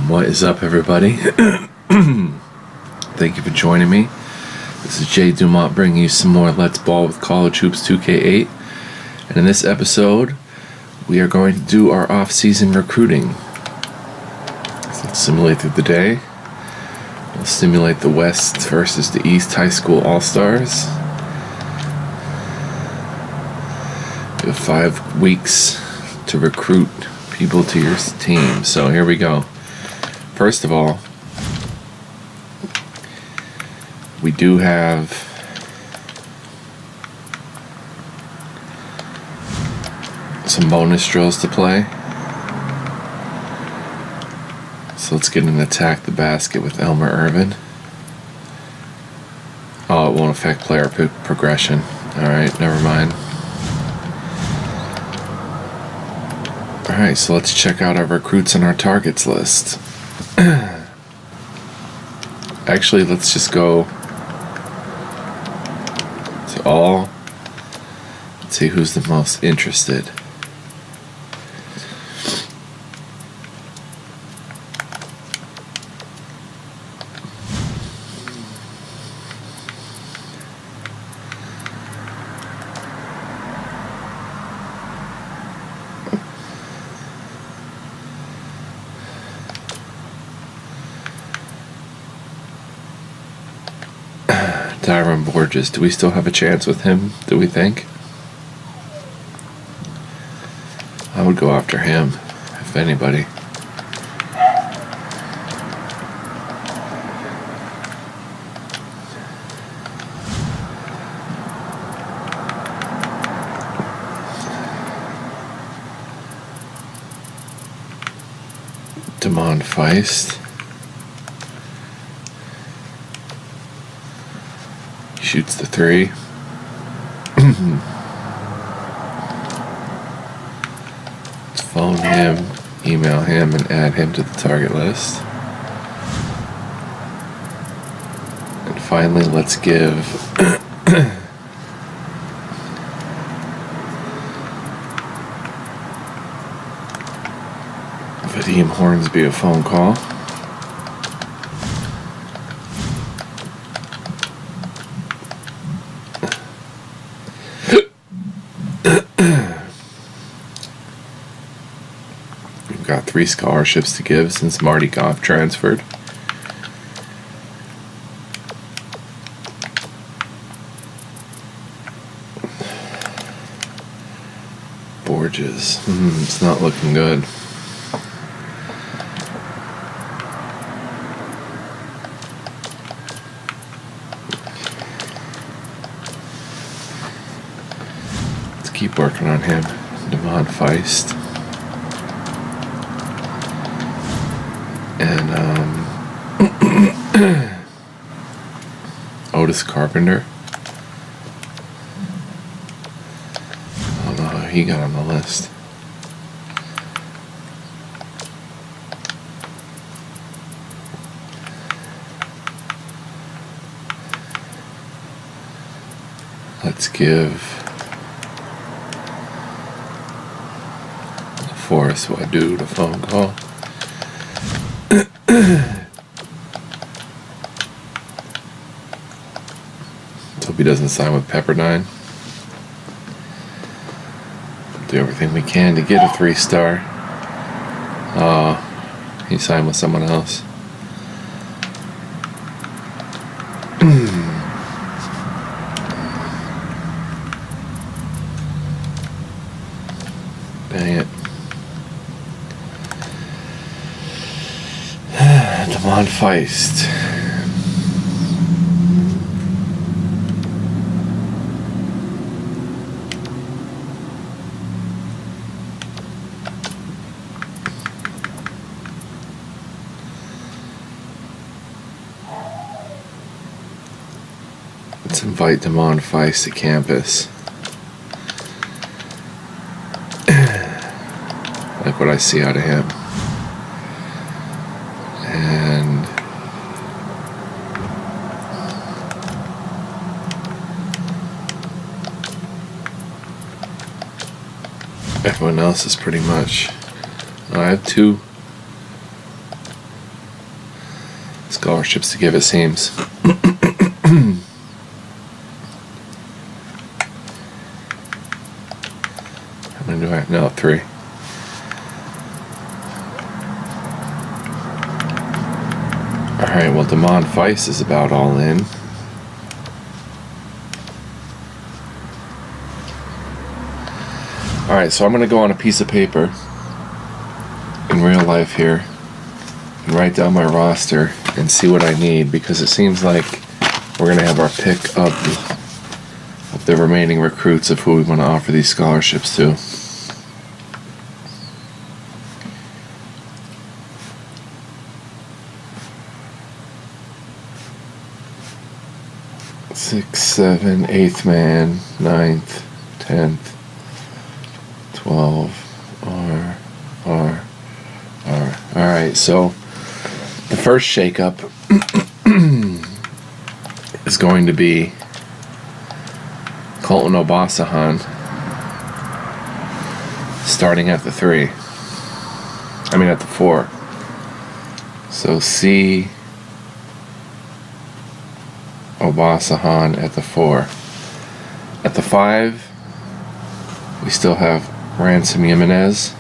What is up, everybody? Thank you for joining me. This is Jay Dumont bringing you some more Let's Ball with College Hoops 2K8. And in this episode, we are going to do our off-season recruiting. So let's simulate through the day. We'll simulate the West versus the East High School All-Stars. You have 5 weeks to recruit people to your team. So here we go. First of all, we do have some bonus drills to play. So let's get an attack the basket with Elmer Irvin. Oh, it won't affect player progression. Alright, never mind. Alright, so let's check out our recruits and our targets list. Actually, let's just go to all. Let's see who's the most interested. Tyron Borges, do we still have a chance with him, do we think? I would go after him, if anybody. Damon Feist. Shoots the 3. Let's phone him, email him, and add him to the target list. And finally, let's give Vadim Hornsby a phone call. Got 3 scholarships to give since Marty Goff transferred. Borges. It's not looking good. Let's keep working on him. Damon Feist. And Otis Carpenter. I don't know how he got on the list. Let's give Forrest Wadu a phone call. Hope he doesn't sign with Pepperdine. Do everything we can to get a 3-star. He signed with someone else. Dang it. Damon Feist. Let's invite Damon Feist to campus. Like what I see out of him. And everyone else is pretty much. I have 2 scholarships to give, it seems. How many do I have? No, 3. Alright, well, Damon Feist is about all in. Alright, so I'm going to go on a piece of paper in real life here and write down my roster and see what I need, because it seems like we're going to have our pick of the remaining recruits of who we want to offer these scholarships to. Sixth, 7, 8th man, 9th, 10th, 12, R. Alright, so the first shakeup is going to be Colton Obasahan starting at the 3. At the 4. So C. Obasahan at the 4. At the 5, we still have Ransom Jimenez.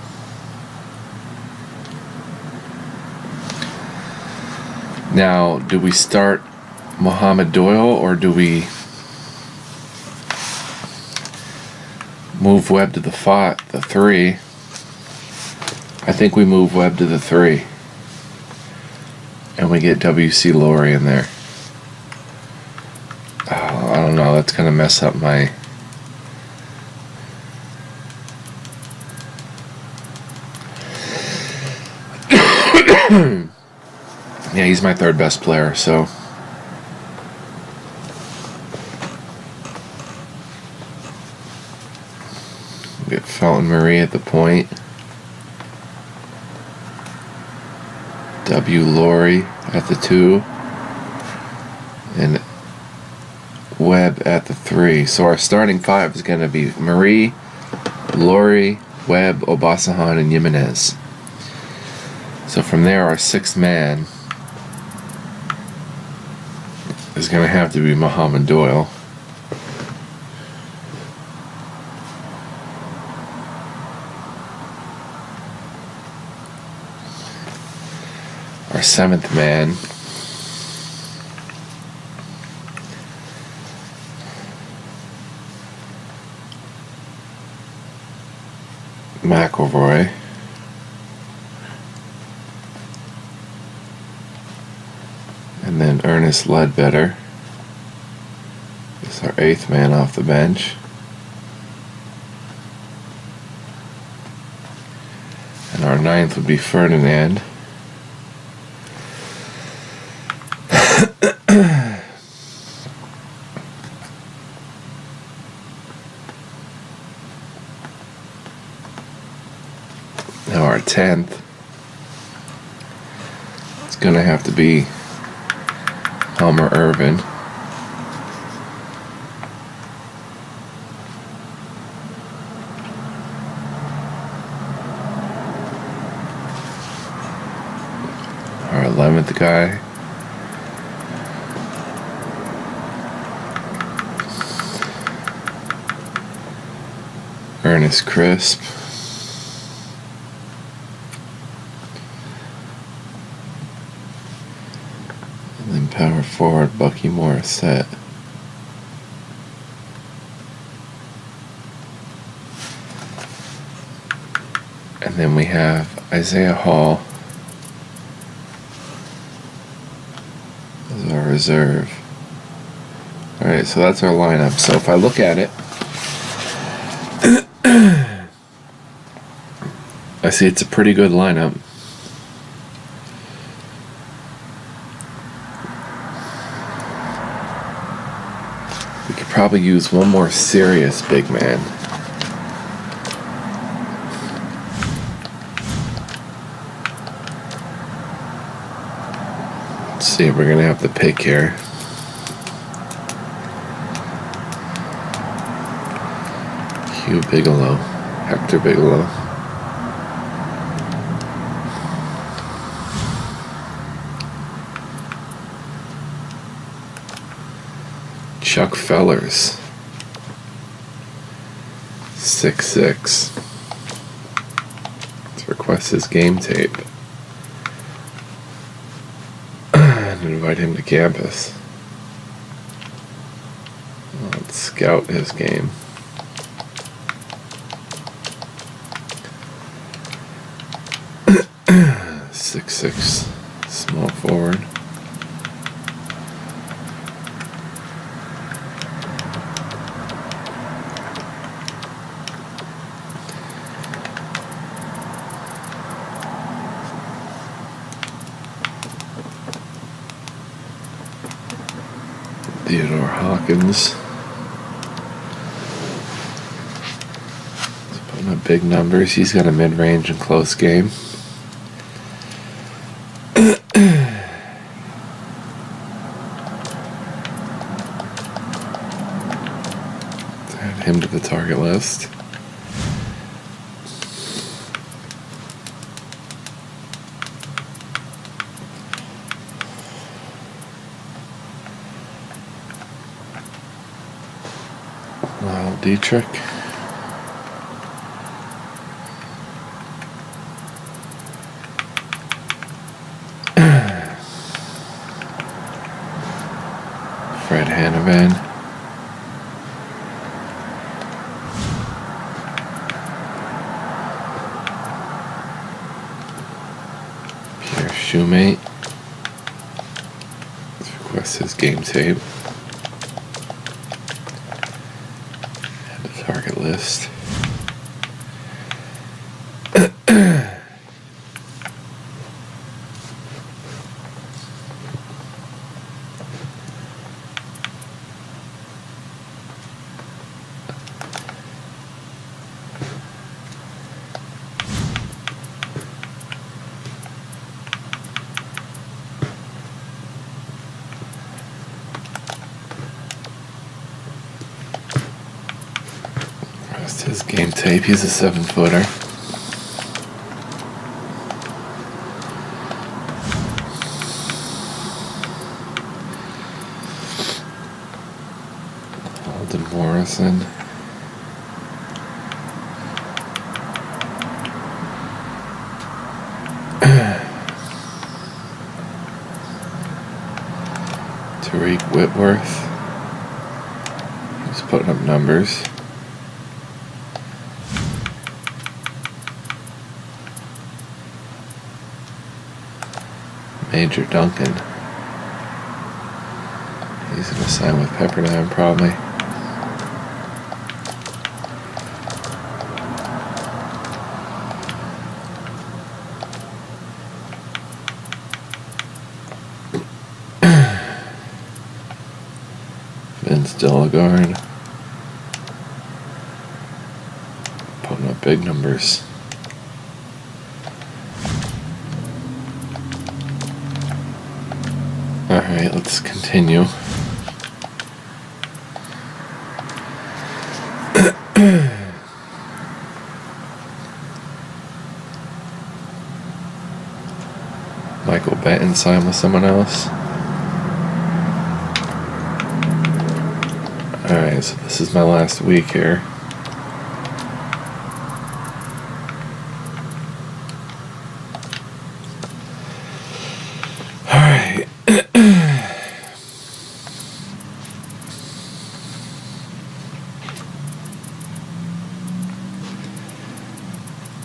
Now, do we start Muhammad Doyle, or do we move Webb to the 3? I think we move Webb to the 3, and we get W.C. Laurie in there. Oh, I don't know. That's gonna mess up my. Yeah, he's my 3rd best player, so. Get Felton Marie at the point. W. Laurie at the 2. And Webb at the 3. So our starting 5 is going to be Marie, Laurie, Webb, Obasahan, and Jimenez. So from there, our 6th man is going to have to be Muhammad Doyle. Our 7th man McElroy. And then Ernest Ledbetter is our 8th man off the bench. And our 9th would be Ferdinand. Now our 10th is going to have to be Elmer Irvin. Our 11th guy Ernest Crisp. And then power forward Bucky Morissette. And then we have Isaiah Hall as our reserve. Alright, so that's our lineup. So if I look at it, I see it's a pretty good lineup. We could probably use one more serious big man. Let's see, we're going to have to pick here. Hugh Bigelow, Hector Bigelow. Chuck Fellers. 6'6". Let's request his game tape. And invite him to campus. Let's scout his game. 6'6", small forward. Theodore Hawkins. He's putting up big numbers. He's got a mid-range and close game. Add him to the target list. Dietrich. Fred Hanavan. Pierre Shoemate. Let's request his game tape. Target list. His game tape. He's a 7-footer. Alden Morrison. Tariq Whitworth. He's putting up numbers. Major Duncan. He's going to sign with Pepperdine probably. Vince Delegard. Putting up big numbers. Alright, let's continue. Michael Benton signed with someone else. Alright, so this is my last week here. Alright.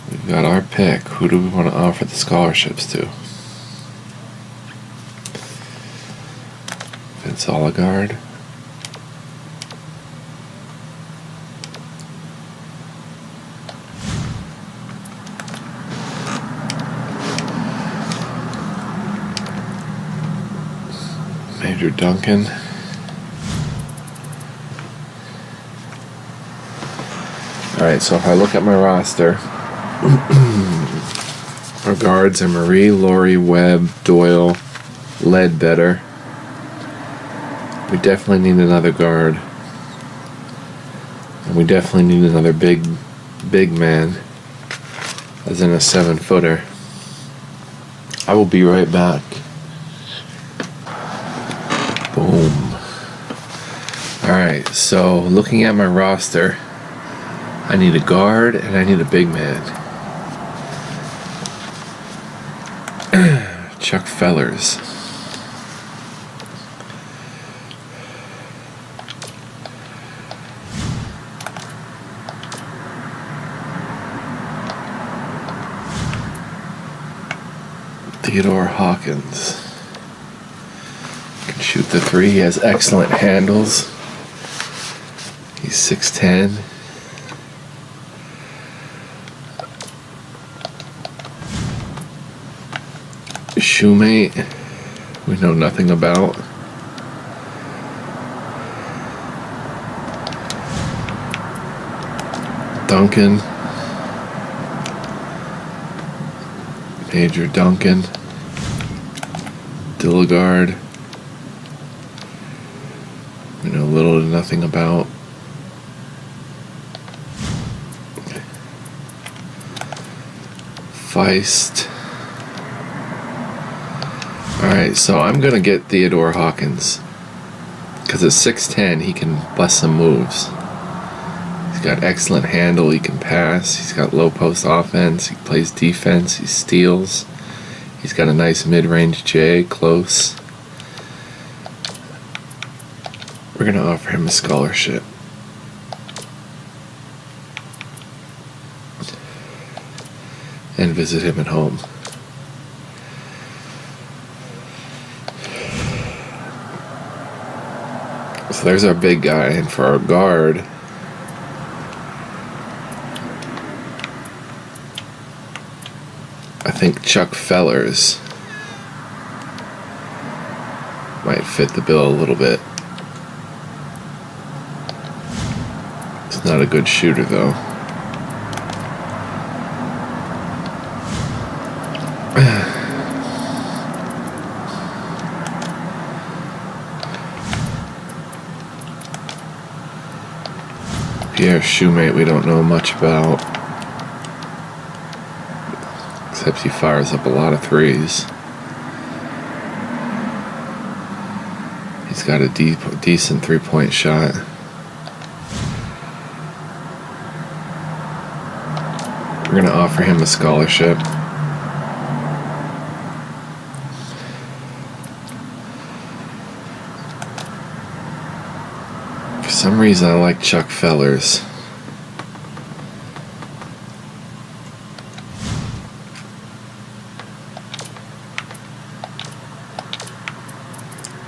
We've got our pick. Who do we want to offer the scholarships to? Vince Oligard. Major Duncan. Alright, so if I look at my roster, our guards are Marie, Laurie, Webb, Doyle, Ledbetter. We definitely need another guard. And we definitely need another big man, as in a 7-footer. I will be right back. Boom. Alright, so looking at my roster, I need a guard and I need a big man. Chuck Fellers. Theodore Hawkins. Can shoot the three. He has excellent handles. He's 6'10". Shoemate, we know nothing about. Duncan. Major Duncan. Dilligard. We know little to nothing about. Feist. Alright, so I'm going to get Theodore Hawkins. Because at 6'10", he can bust some moves. He's got excellent handle, he can pass, he's got low post offense, he plays defense, he steals. He's got a nice mid-range J, close. We're going to offer him a scholarship. And visit him at home. So there's our big guy, and for our guard, I think Chuck Fellers might fit the bill a little bit. He's not a good shooter though. Pierre Shoemate we don't know much about, except he fires up a lot of threes. He's got a decent three-point shot. We're going to offer him a scholarship. For some reason I like Chuck Fellers.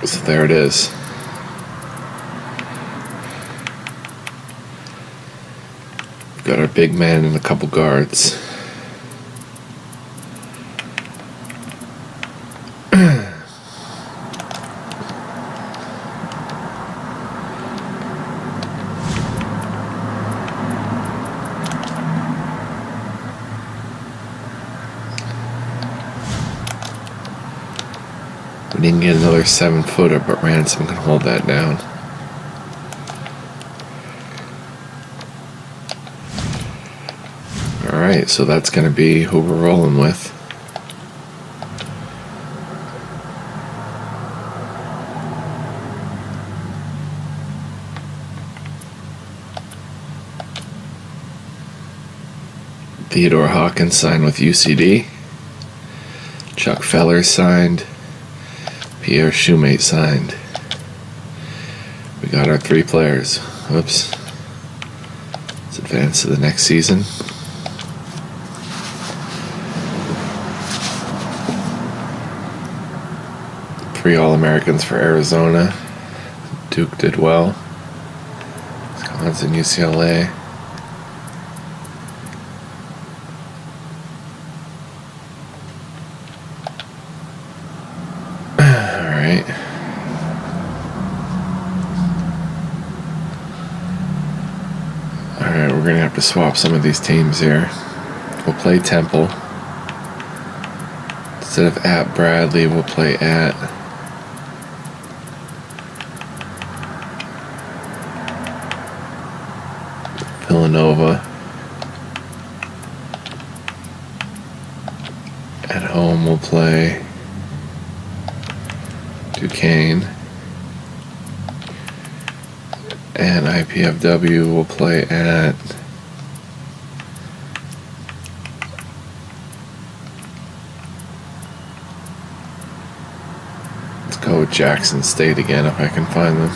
So there it is. We've got our big man and a couple guards. We didn't get another 7-footer, but Ransom can hold that down. Alright, so that's going to be who we're rolling with. Theodore Hawkins signed with UCD. Chuck Fellers signed. Pierre Shoemate signed. We got our 3 players. Whoops. Let's advance to the next season. Three All-Americans for Arizona. Duke did well. Wisconsin, UCLA. Alright, we're going to have to swap some of these teams here. We'll play Temple. Instead of at Bradley, we'll play at Villanova. At home, we'll play Duquesne. And IPFW will play at let's go with Jackson State again if I can find them.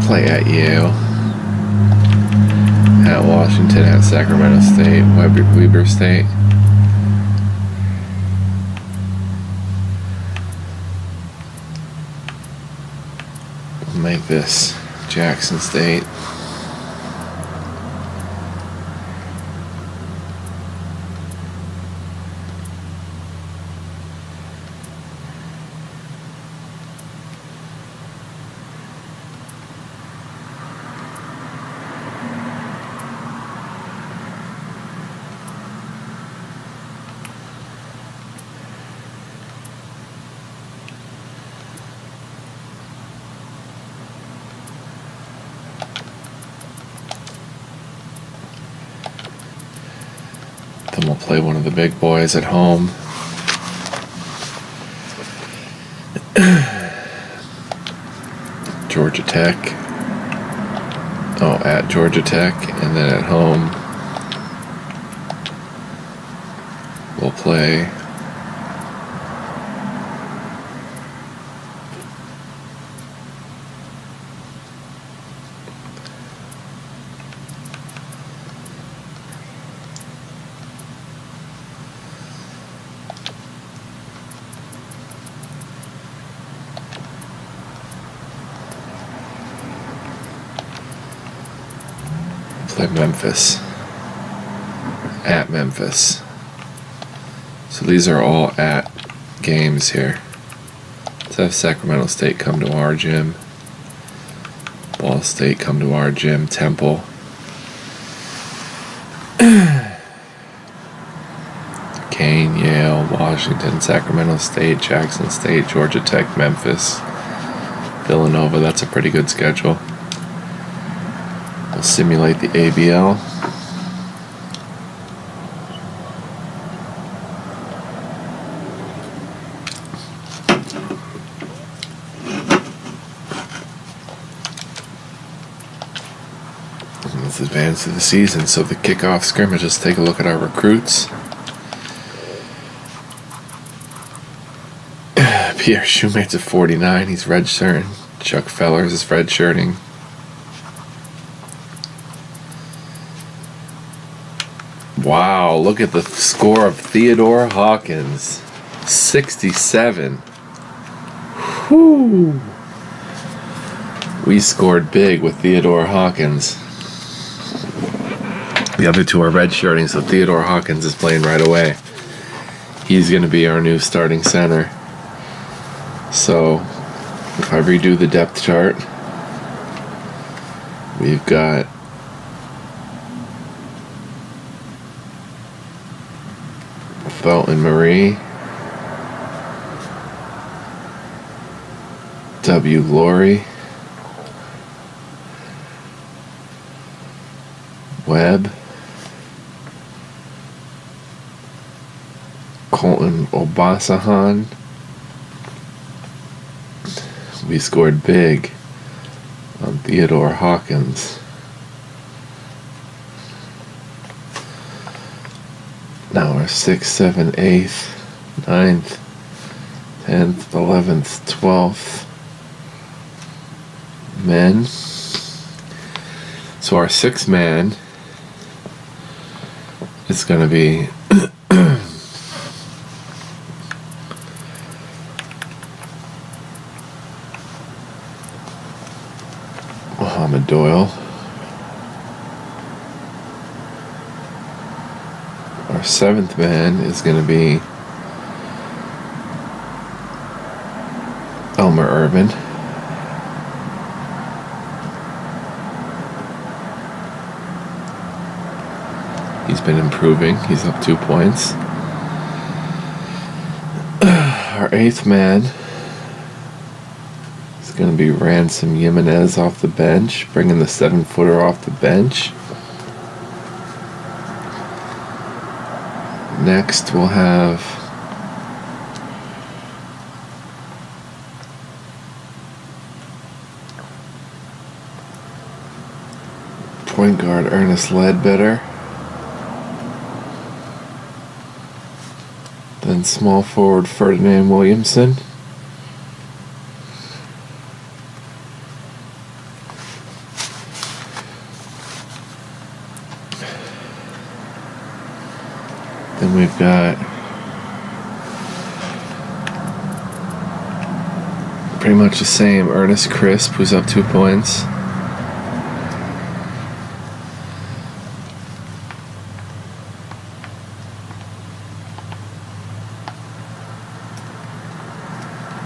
Play at Yale. At Washington, at Sacramento State, Weber State. We'll make this Jackson State. Then we'll play one of the big boys at home. Georgia Tech. Oh, at Georgia Tech. And then at home, we'll play Memphis. At Memphis. So these are all at games here. Let's have Sacramento State come to our gym. Ball State come to our gym. Temple. Kane, Yale, Washington, Sacramento State, Jackson State, Georgia Tech, Memphis, Villanova. That's a pretty good schedule. We'll simulate the ABL. Let's advance to the season. So the kickoff scrimmage, let's take a look at our recruits. Pierre Shoemate's at 49. He's redshirting. Chuck Fellers is redshirting. Wow, look at the score of Theodore Hawkins. 67. Whew. We scored big with Theodore Hawkins. The other two are redshirting, so Theodore Hawkins is playing right away. He's going to be our new starting center. So, if I redo the depth chart, we've got Felton Marie, W. Laurie, Webb, Colton Obasahan. We scored big on Theodore Hawkins. Now our 6th, 7th, 8th, 9th, 10th, 11th, 12th men. So our 6th man is going to be Muhammad Doyle. Our 7th man is going to be Elmer Urban. He's been improving. He's up 2 points. Our 8th man is going to be Ransom Jimenez off the bench, bringing the 7-footer off the bench. Next, we'll have point guard Ernest Ledbetter. Then small forward Ferdinand Williamson. Then we've got pretty much the same Ernest Crisp, who's up 2 points.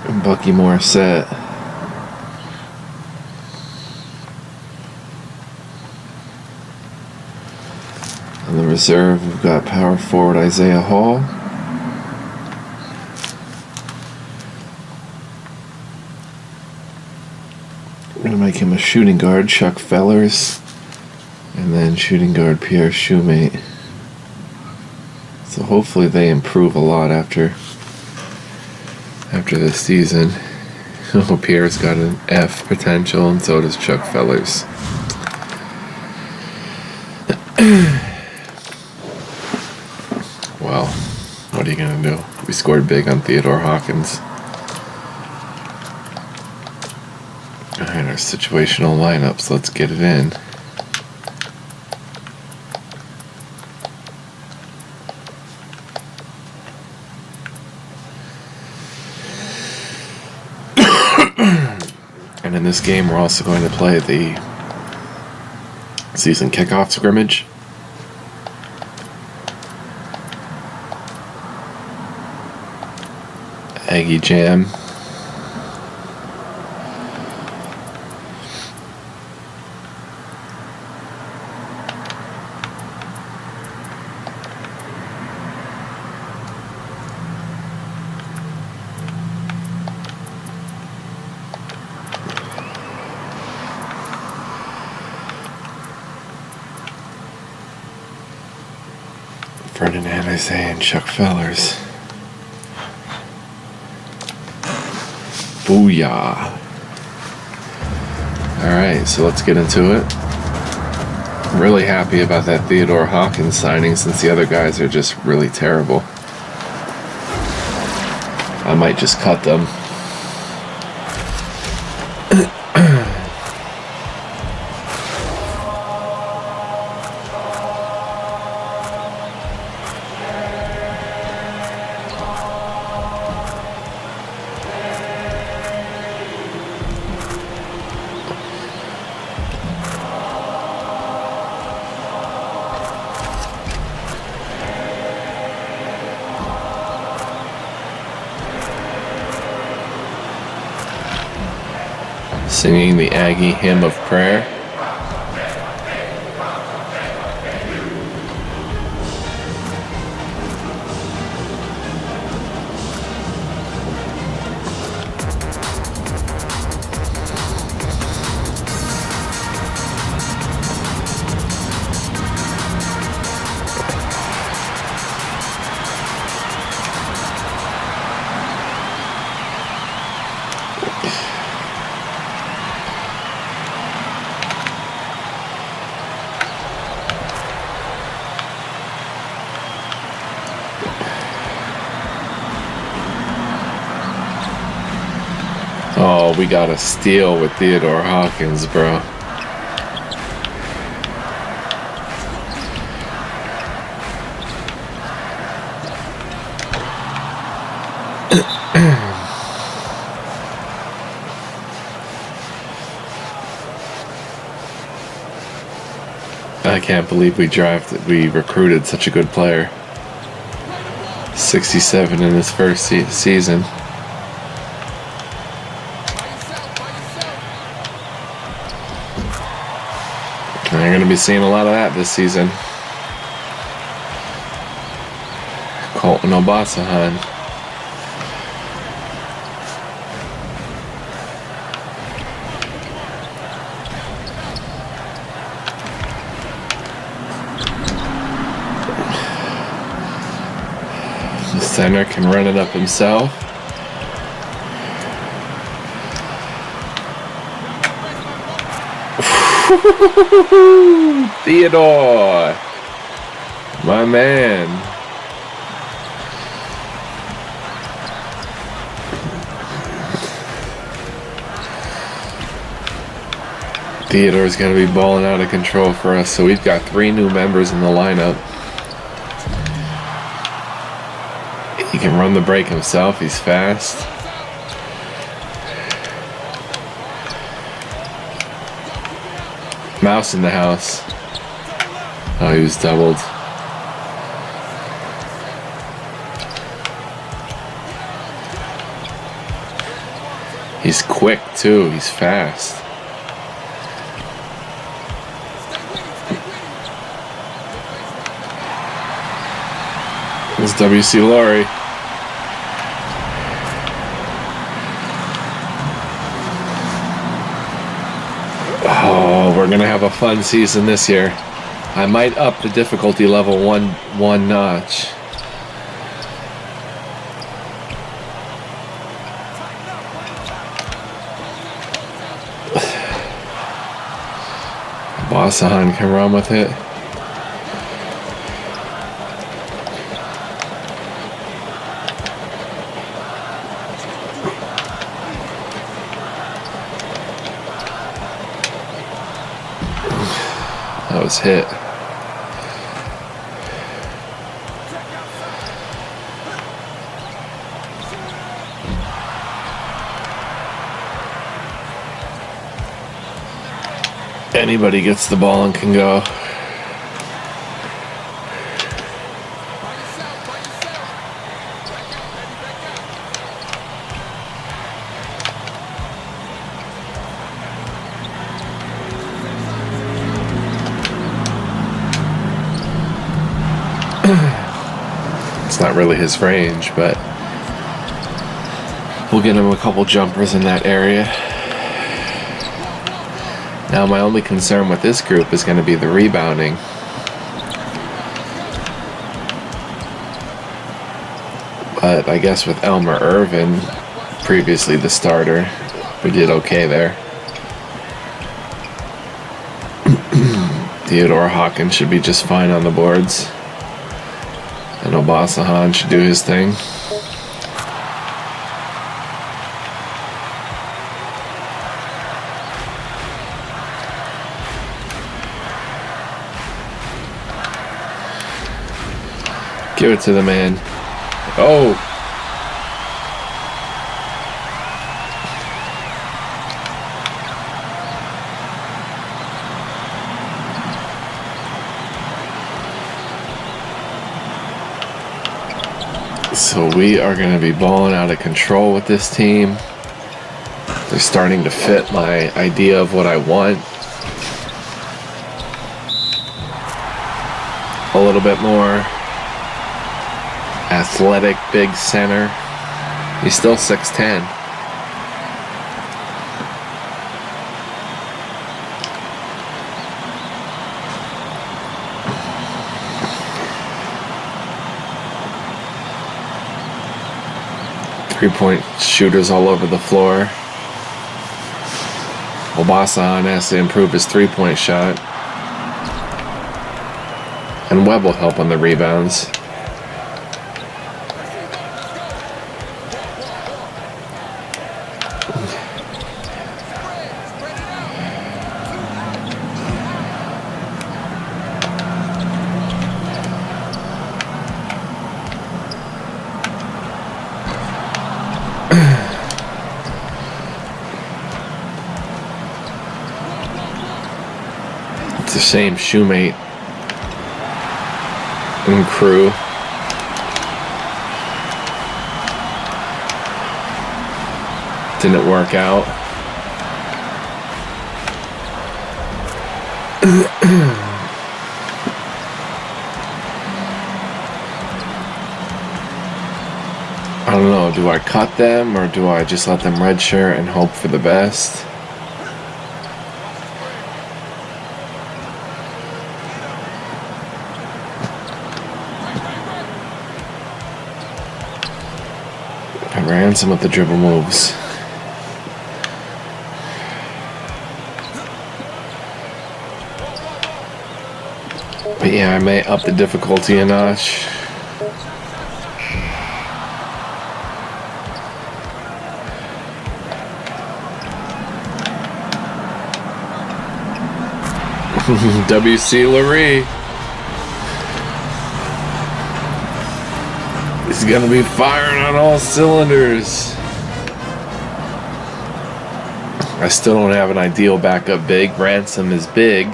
And Bucky Morissette. On the reserve, we've got power forward Isaiah Hall. We're going to make him a shooting guard, Chuck Fellers. And then shooting guard Pierre Shoemate. So hopefully they improve a lot after this season. Oh, Pierre's got an F potential, and so does Chuck Fellers. Well, what are you going to do? We scored big on Theodore Hawkins. Alright, our situational lineups. Let's get it in. And in this game, we're also going to play the season kickoff scrimmage. Aggie Jam. Ferdinand Isaiah and Chuck Fellers. Booyah. Alright, so let's get into it. I'm really happy about that Theodore Hawkins signing, since the other guys are just really terrible. I might just cut them. Singing the Aggie Hymn of Prayer. Oh, we got a steal with Theodore Hawkins, bro. I can't believe we recruited such a good player. 67 in his first season. You're going to be seeing a lot of that this season. Colton Obasahan. Center can run it up himself. Theodore, my man. Theodore's going to be balling out of control for us, so we've got 3 new members in the lineup. He can run the break himself, he's fast. Mouse in the house. Oh, he was doubled. He's quick too, he's fast. It's W.C. Laurie. Oh, we're gonna have a fun season this year. I might up the difficulty level one notch. Bossahan can run with it. That was hit. Anybody gets the ball and can go. It's not really his range, but we'll get him a couple jumpers in that area. Now my only concern with this group is going to be the rebounding. But I guess with Elmer Irvin, previously the starter, we did okay there. Theodore Hawkins should be just fine on the boards. And Obasahan should do his thing. Give it to the man. Oh! So we are going to be balling out of control with this team. They're starting to fit my idea of what I want. A little bit more athletic, big center. He's still 6'10". Three-point shooters all over the floor. Obasan has to improve his three-point shot. And Webb will help on the rebounds. It's a shame Shoemate and crew didn't work out. I don't know, do I cut them or do I just let them redshirt and hope for the best? Ransom with the dribble moves. But yeah, I may up the difficulty a notch. W.C. Laree. He's gonna be firing on all cylinders. I still don't have an ideal backup big. Ransom is big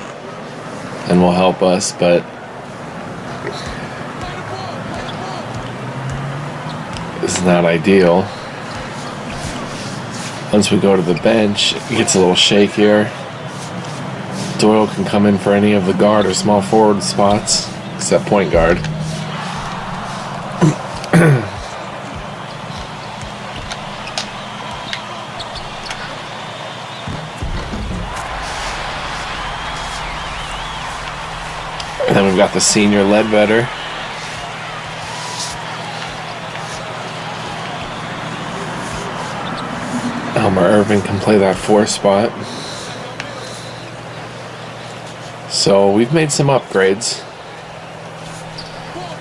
and will help us, but it's not ideal. Once we go to the bench, it gets a little shakier. Doyle can come in for any of the guard or small forward spots, except point guard. And then we've got the senior Ledbetter. Elmer Irvin can play that 4 spot. So we've made some upgrades.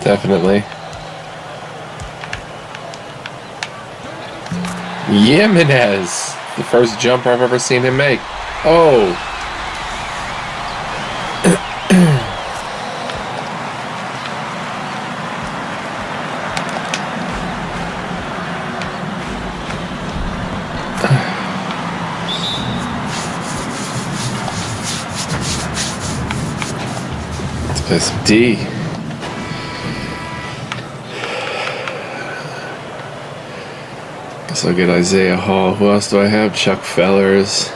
Definitely. Jimenez. The first jumper I've ever seen him make. Oh. Let's play some D. Guess I'll get Isaiah Hall. Who else do I have? Chuck Fellers.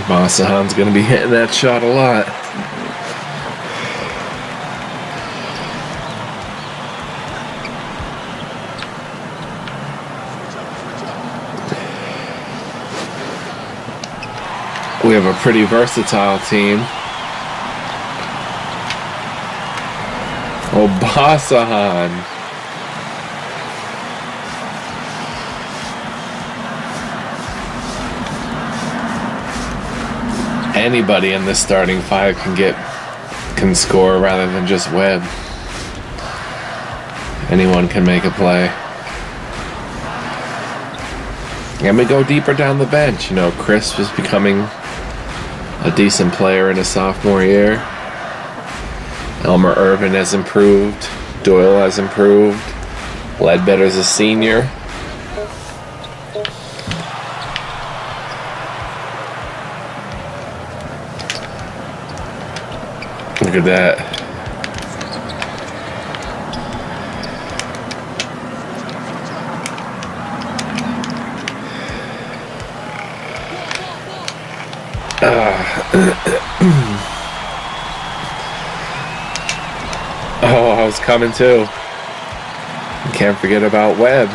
Masahan's going to be hitting that shot a lot. We have a pretty versatile team. Oh, Basahan. Anybody in this starting 5 can score rather than just Webb. Anyone can make a play. And we go deeper down the bench. You know, Chris is becoming a decent player in his sophomore year. Elmer Irvin has improved. Doyle has improved. Ledbetter's a senior. Look at that. Oh, I was coming too. Can't forget about Webb.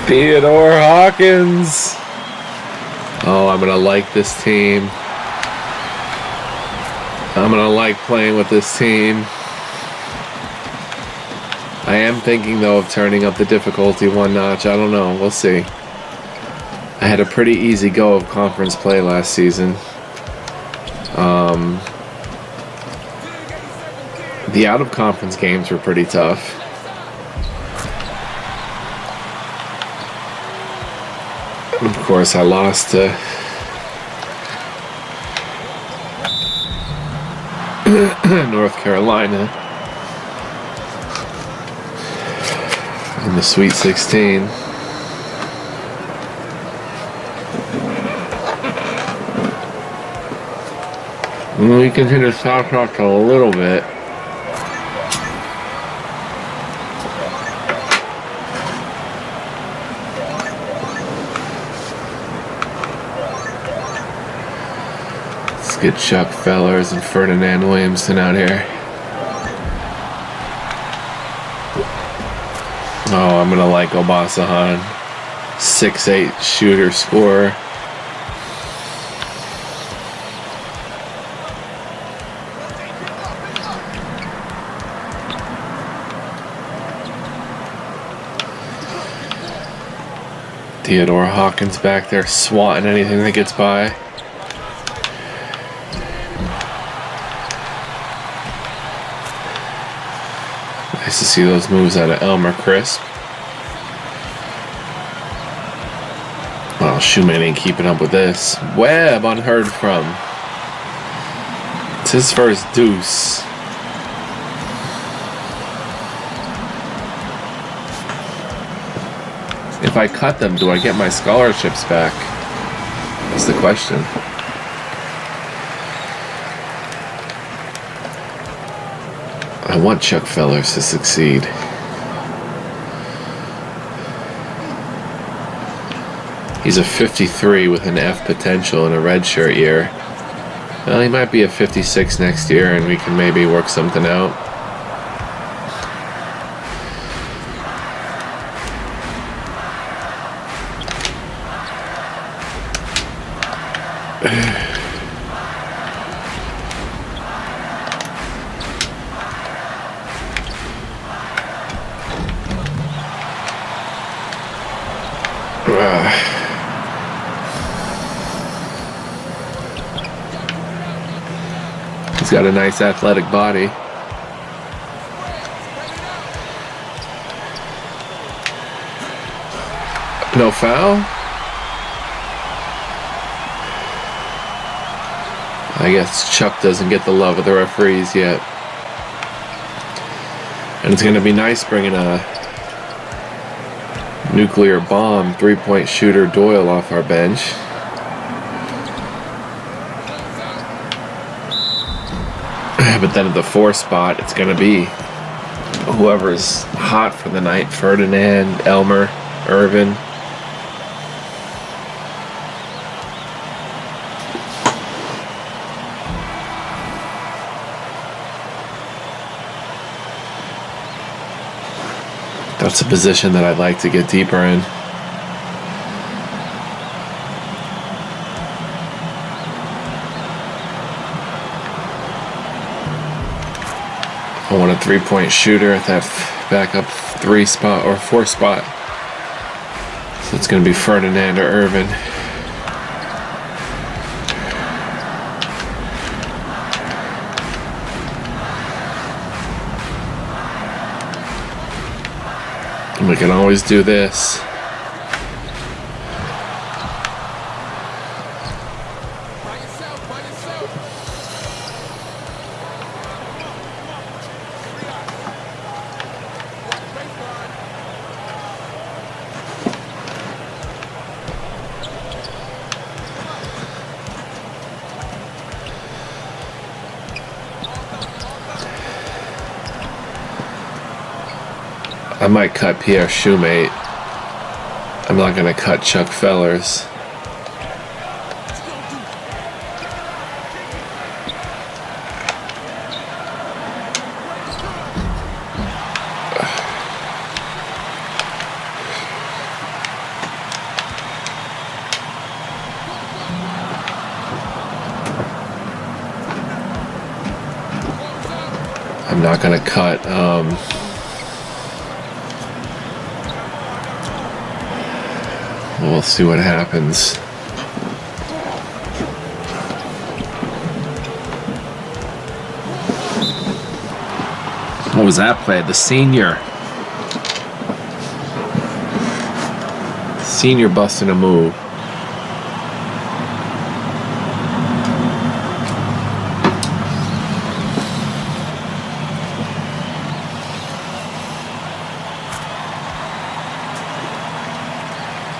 Theodore Hawkins. Oh, I'm gonna like this team. I'm gonna like playing with this team. I am thinking though of turning up the difficulty 1 notch. I don't know, we'll see. I had a pretty easy go of conference play last season. The out of conference games were pretty tough. Of course, I lost to North Carolina in the Sweet 16. We can hit a soft shot a little bit. get Chuck Fellers and Ferdinand Williamson out here. Oh, I'm gonna like Obasahan. 6'8" shooter scorer. Theodore Hawkins back there swatting anything that gets by. Nice to see those moves out of Elmer Crisp. Well, Shoeman ain't keeping up with this. Webb unheard from. It's his first deuce. If I cut them, do I get my scholarships back? That's the question. I want Chuck Fellers to succeed. He's a 53 with an F potential in a redshirt year. Well, he might be a 56 next year, and we can maybe work something out. He's got a nice athletic body. No foul? I guess Chuck doesn't get the love of the referees yet. And it's going to be nice bringing a nuclear bomb three-point shooter Doyle off our bench. But then at the 4 spot, it's going to be whoever's hot for the night. Ferdinand, Elmer, Irvin. That's a position that I'd like to get deeper in. I want a 3-point shooter at that backup 3 spot or 4 spot. So it's going to be Ferdinand or Irvin. And we can always do this. I might cut Pierre Shoemate. I'm not going to cut Chuck Fellers. I'm not going to cut we'll see what happens. What was that play? The senior busting a move.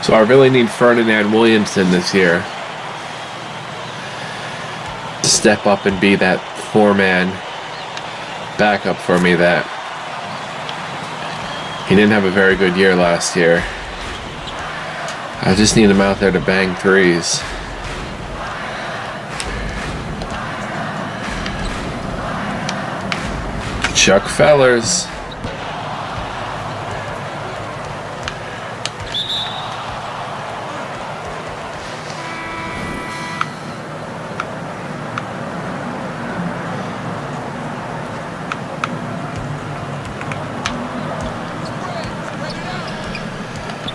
So I really need Ferdinand Williamson this year to step up and be that 4-man backup for me. That he didn't have a very good year last year. I just need him out there to bang threes. Chuck Fellers.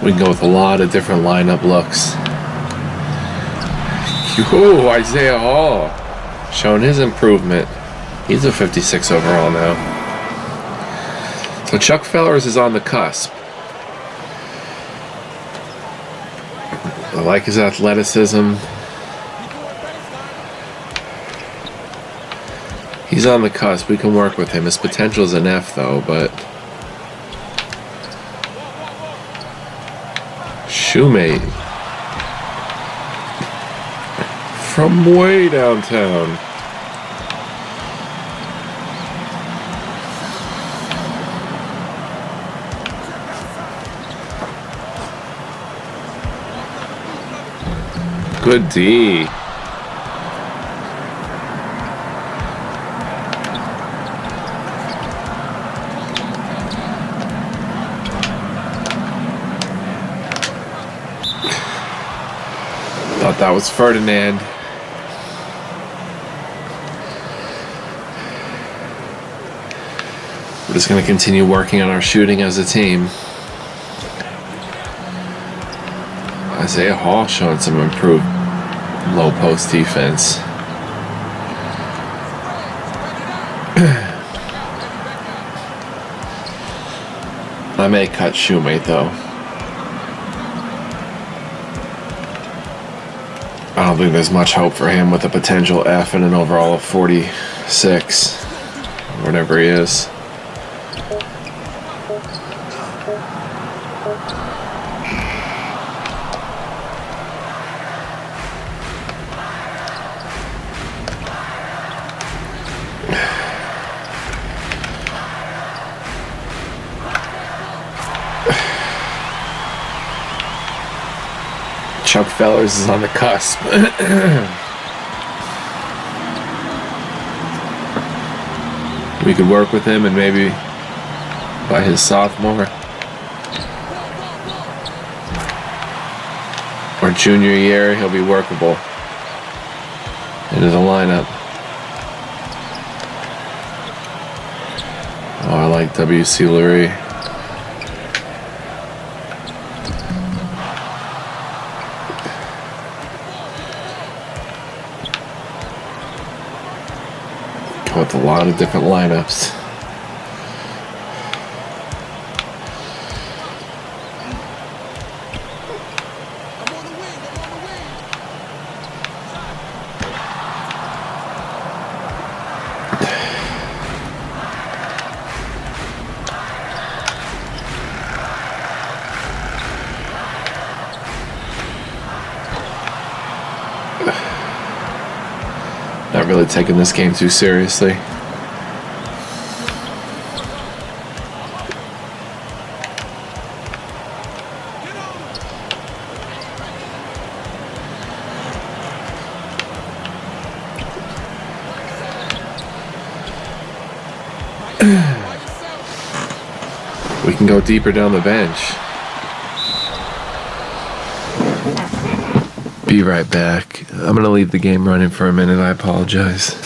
We can go with a lot of different lineup looks. Ooh, Isaiah Hall showing his improvement. He's a 56 overall now. So Chuck Fellers is on the cusp. I like his athleticism. He's on the cusp. We can work with him. His potential is an F though, but Shoemate from way downtown. Good D. Thought that was Ferdinand. We're just going to continue working on our shooting as a team. Isaiah Hall showing some improved low post defense. I may cut Shoemate though. I don't think there's much hope for him with a potential F and an overall of 46. Whatever he is. Chuck Fellers is on the cusp. We could work with him and maybe by his sophomore or junior year he'll be workable into the lineup. Oh, I like W.C. Lurie. With a lot of different lineups. Not really taking this game too seriously. We can go deeper down the bench. Be right back. I'm gonna leave the game running for a minute. I apologize.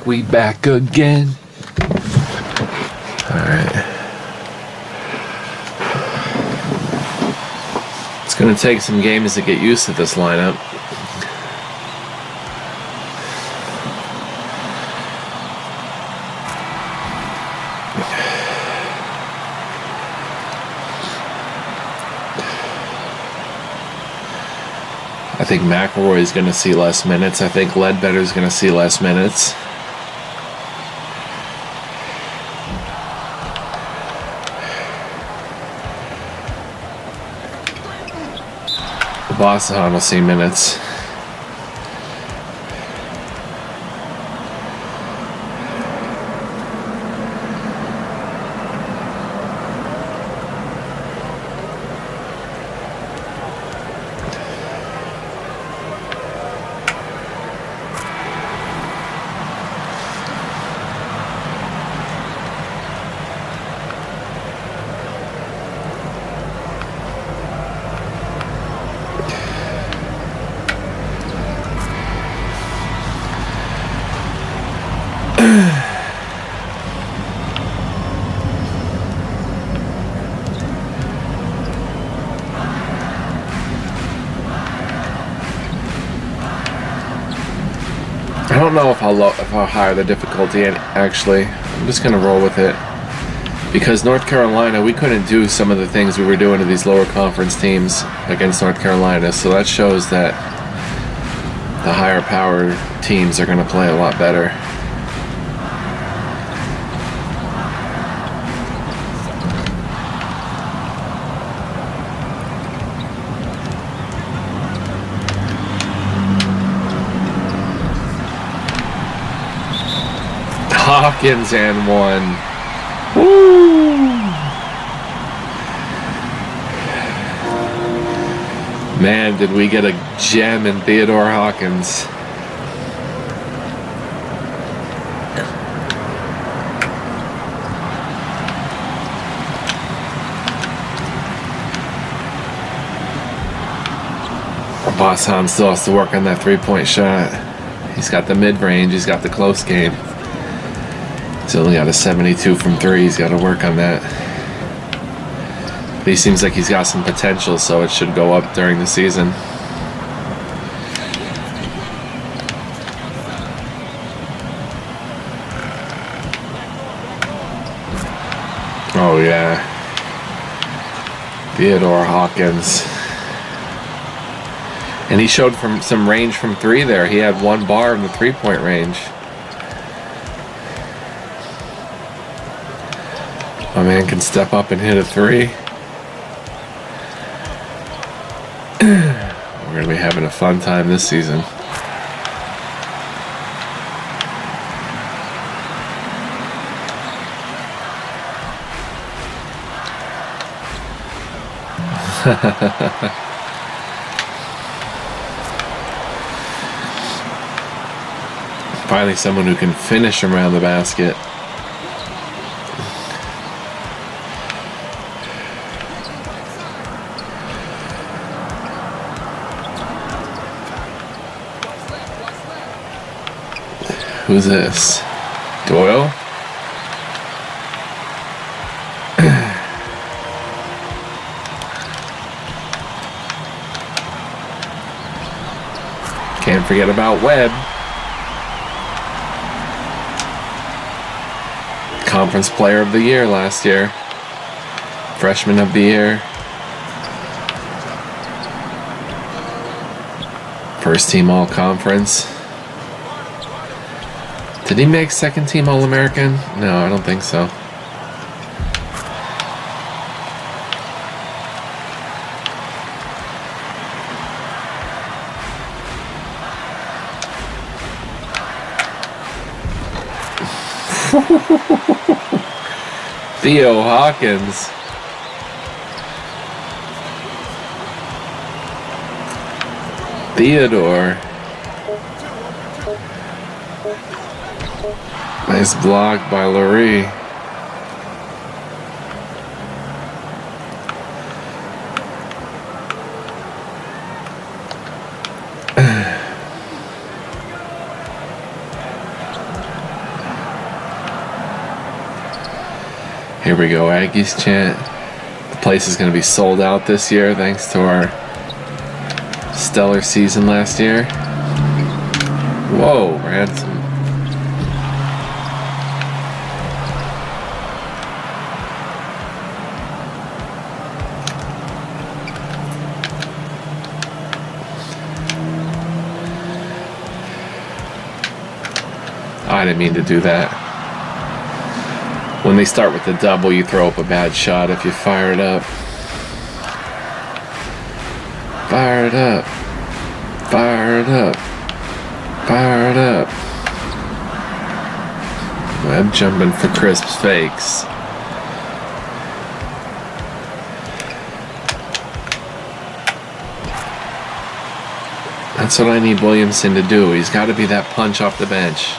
We back again. Alright. It's gonna take some games to get used to this lineup. I think McElroy is going to see less minutes. I think Ledbetter is going to see less minutes. Boston will see minutes. I don't know if I'll higher the difficulty, and actually, I'm just gonna roll with it because North Carolina, we couldn't do some of the things we were doing to these lower conference teams against North Carolina, so that shows that the higher power teams are gonna play a lot better. Hawkins and one. Woo! Man, did we get a gem in Theodore Hawkins. Boston still has to work on that three-point shot. He's got the mid-range, he's got the close game. He's only got a 72 from three. He's got to work on that. But he seems like he's got some potential, so it should go up during the season. Oh, yeah. Theodore Hawkins. And he showed some range from three there. He had one bar in the three-point range. My man can step up and hit a three. We're going to be having a fun time this season. Finally someone who can finish around the basket. Who's this? Doyle? Can't forget about Webb. Conference Player of the Year last year. Freshman of the Year. First team All-Conference. Did he make second team All-American? No, I don't think so. Theo Hawkins. Theodore. Nice block by Lurie. Here we go, Aggies chant. The place is going to be sold out this year thanks to our stellar season last year. Whoa, Ransom. I didn't mean to do that. When they start with the double, you throw up a bad shot if you fire it up. Fire it up. Fire it up. Fire it up. I'm jumping for Crisp's fakes. That's what I need Williamson to do. He's got to be that punch off the bench.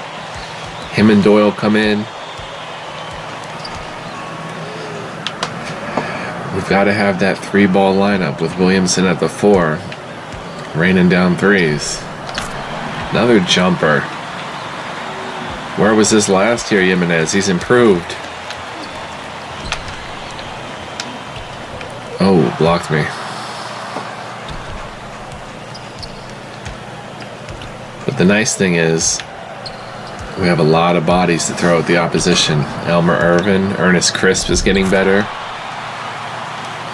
Him and Doyle come in. We've got to have that 3-ball lineup with Williamson at the 4, raining down threes. Another jumper. Where was this last year, Jimenez? He's improved. Oh, blocked me. But the nice thing is, we have a lot of bodies to throw at the opposition. Elmer Irvin, Ernest Crisp is getting better.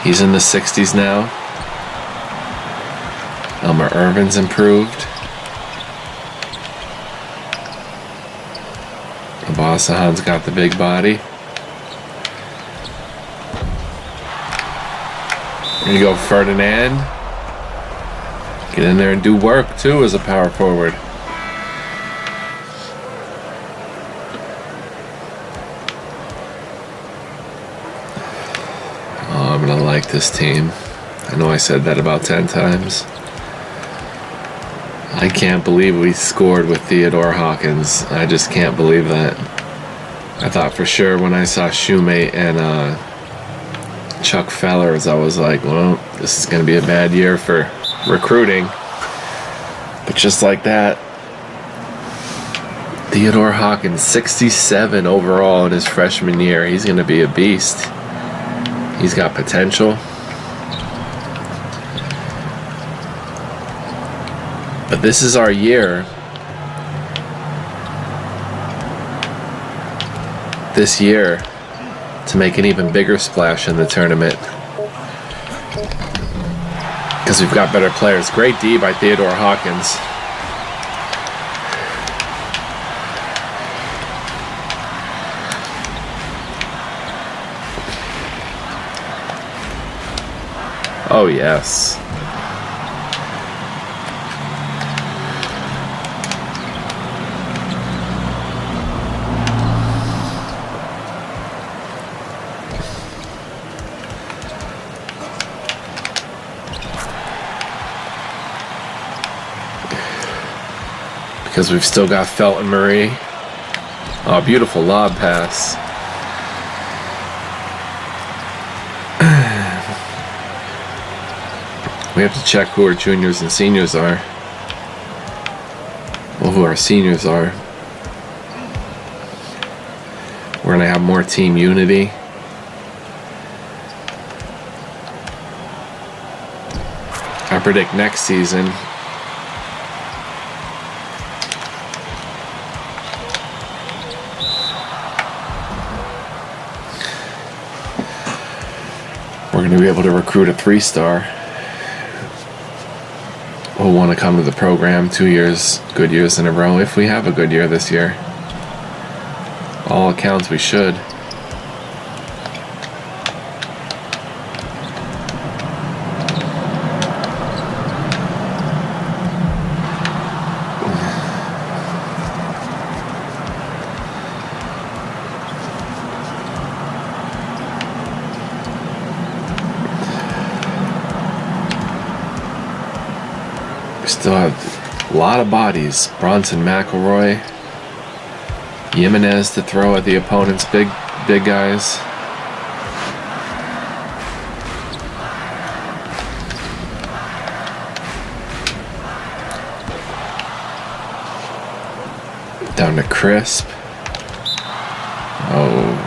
He's in the 60s now. Elmer Irvin's improved. Abasahan's got the big body. Here you go, Ferdinand. Get in there and do work, too, as a power forward. Oh, I'm going to like this team. I know I said that about 10 times. I can't believe we scored with Theodore Hawkins. I just can't believe that. I thought for sure when I saw Shoemate and Chuck Fellers, I was like, well, this is going to be a bad year for recruiting. But just like that, Theodore Hawkins, 67 overall in his freshman year. He's going to be a beast. He's got potential. But this is our year. This year to make an even bigger splash in the tournament. Because we've got better players. Great D by Theodore Hawkins. Oh, yes. Because we've still got Felton Marie. Oh, beautiful lob pass. We have to check who our juniors and seniors are. Well, who our seniors are. We're going to have more team unity. I predict next season we're going to be able to recruit a 3-star who'll want to come to the program 2 years, good years in a row, if we have a good year this year. All accounts we should. Still have a lot of bodies. Bronson McElroy, Jimenez to throw at the opponent's big guys. Down to Crisp. Oh.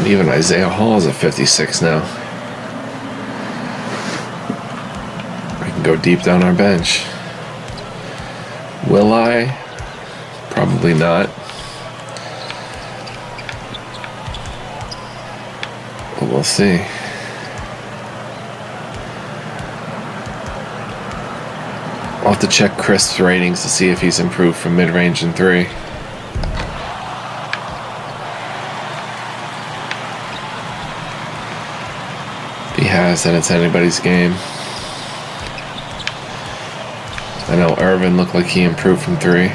Even Isaiah Hall is a 56 now. We can go deep down our bench. Will I? Probably not. We'll see. I'll have to check Crisp's ratings to see if he's improved from mid-range in 3. If he has, then it's anybody's game. I know Irvin looked like he improved from 3.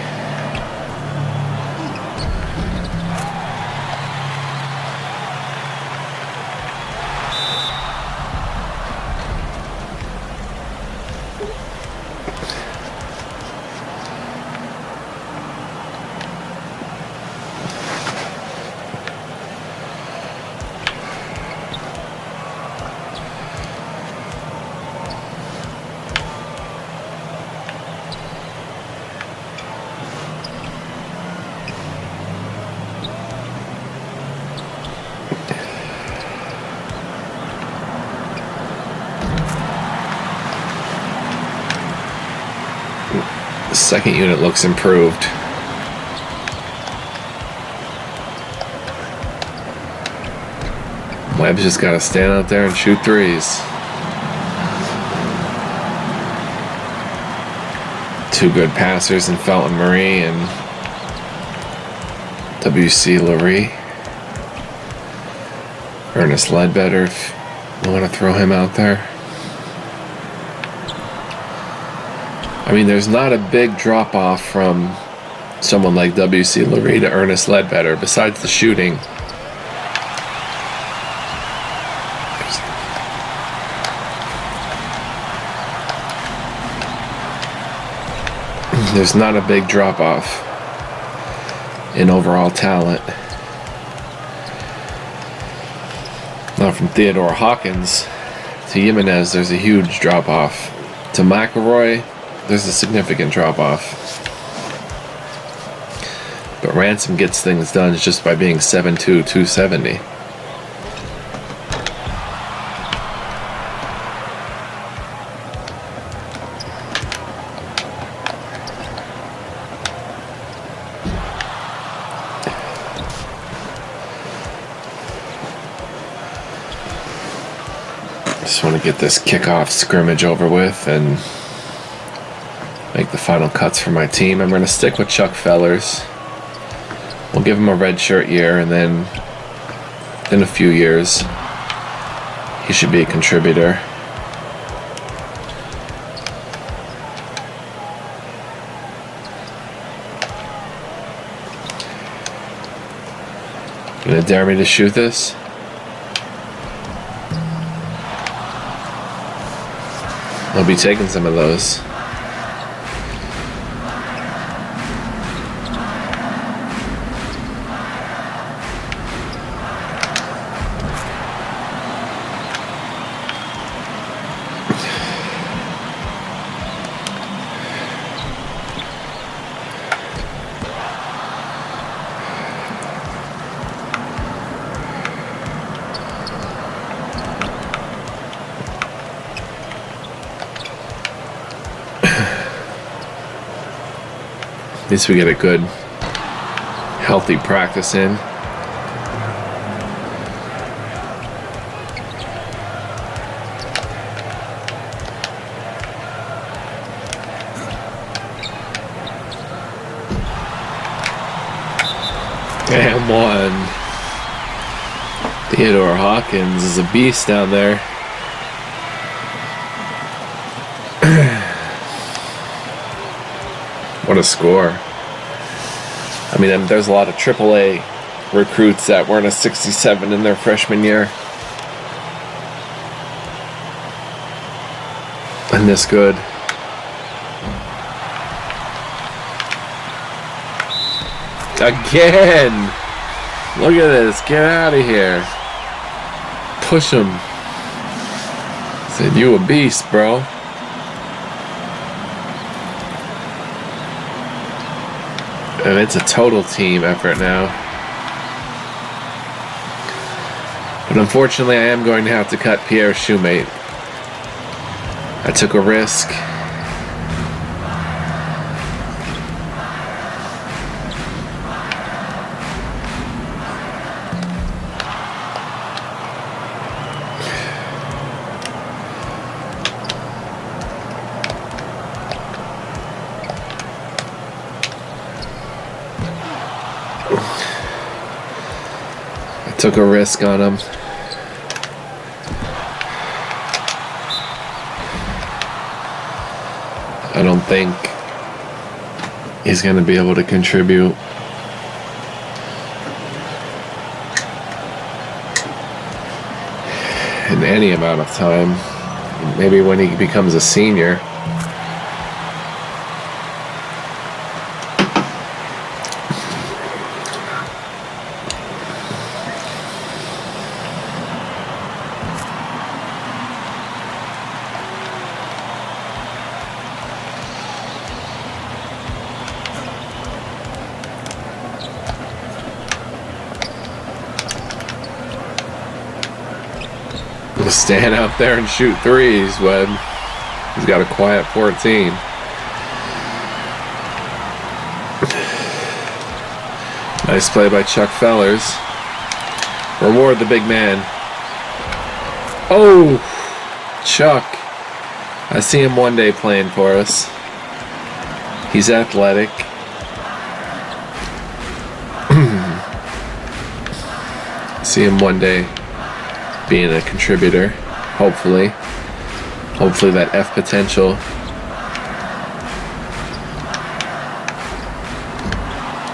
The second unit looks improved. Webb's just got to stand out there and shoot 3s. 2 good passers in Felton Marie and W.C. Lurie. Ernest Ledbetter, if you want to throw him out there. I mean, there's not a big drop-off from someone like W.C. Lurie to Ernest Ledbetter, besides the shooting. There's not a big drop-off in overall talent. Now from Theodore Hawkins to Jimenez, there's a huge drop-off. To McElroy, there's a significant drop-off. But Ransom gets things done just by being 7'2", 270. Just want to get this kickoff scrimmage over with and make the final cuts for my team. I'm going to stick with Chuck Fellers. We'll give him a red shirt year, and then in a few years he should be a contributor. You gonna dare me to shoot this? I'll be taking some of those. At least we get a good, healthy practice in. And one. Theodore Hawkins is a beast down there. What a score. I mean, there's a lot of AAA recruits that weren't a 67 in their freshman year. And this good. Again! Look at this. Get out of here. Push him. Said, you a beast, bro. And it's a total team effort now. But unfortunately, I am going to have to cut Pierre's shoemate. I took a risk. Took a risk on him. I don't think he's going to be able to contribute. In any amount of time. Maybe when he becomes a senior. Stand out there and shoot threes when he's got a quiet 14. Nice play by Chuck Fellers. Reward the big man. Oh, Chuck. I see him one day playing for us. He's athletic. See him one day being a contributor, hopefully. Hopefully that F potential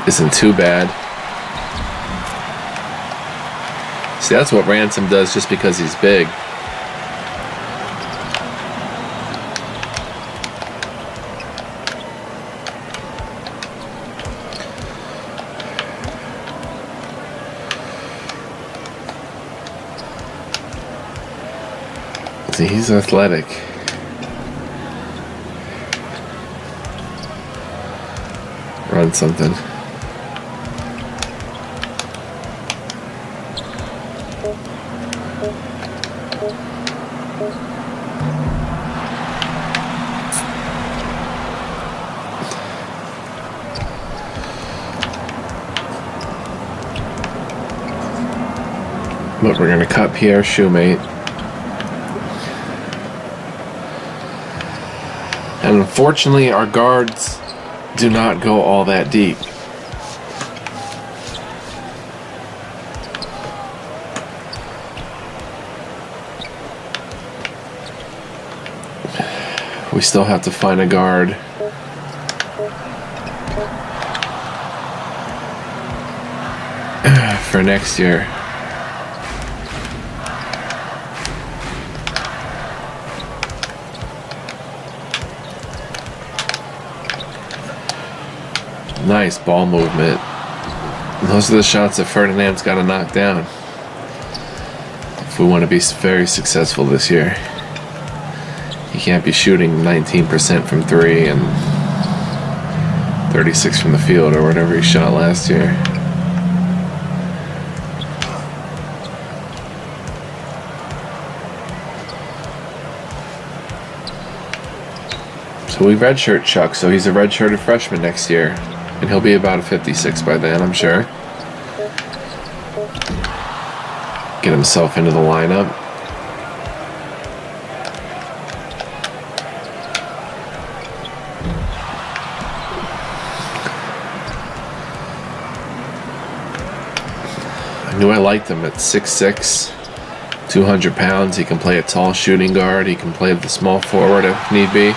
isn't too bad. See, that's what Ransom does just because he's big. See, he's athletic. Run something. But we're going to cut Pierre's shoemate. And unfortunately, our guards do not go all that deep. We still have to find a guard. For next year. Nice ball movement. Those are the shots that Ferdinand's got to knock down if we want to be very successful this year. He can't be shooting 19% from 3 and 36 from the field or whatever he shot last year. So we redshirt Chuck, so he's a redshirted freshman next year. And he'll be about a 56 by then, I'm sure. Get himself into the lineup. I knew I liked him at 6'6", 200 pounds. He can play a tall shooting guard. He can play the small forward if need be.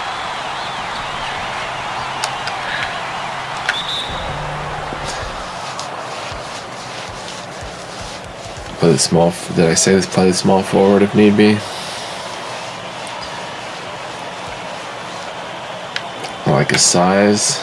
Play the small. Did I say this? Play the small forward if need be. I like his size.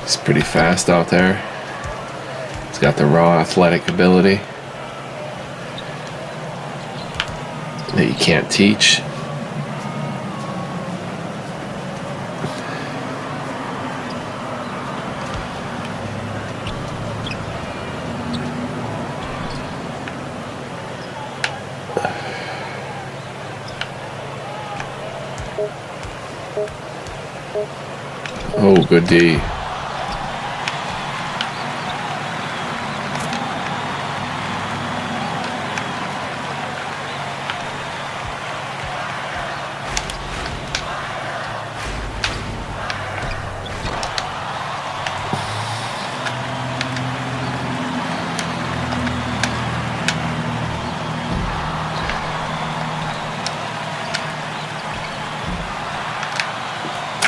He's pretty fast out there. Got the raw athletic ability that you can't teach. Oh, good D.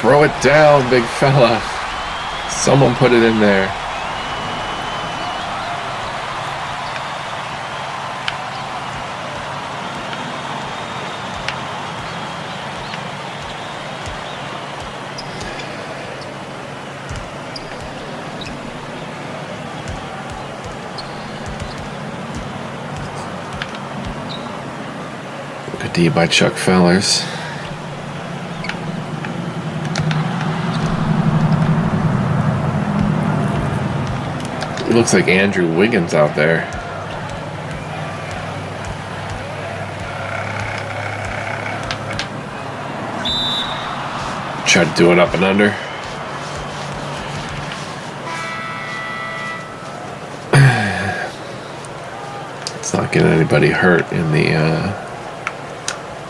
Throw it down, big fella. Someone put it in there. Good D by Chuck Fellers. It looks like Andrew Wiggins out there. Try to do it up and under. It's not getting anybody hurt in the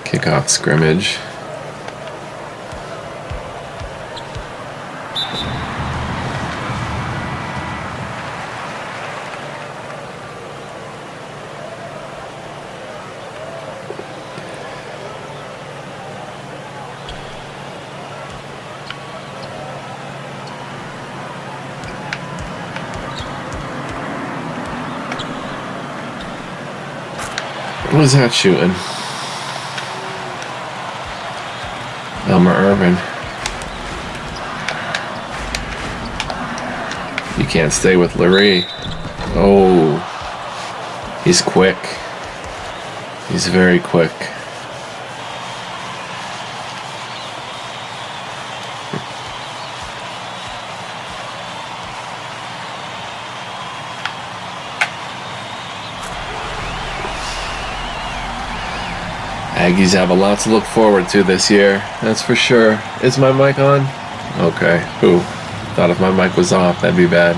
kickoff scrimmage. What was that shooting? Elmer Irvin. You can't stay with Lurie. Oh, he's quick. He's very quick. Aggies have a lot to look forward to this year, that's for sure. Is my mic on? Okay. Ooh, thought if my mic was off, that'd be bad.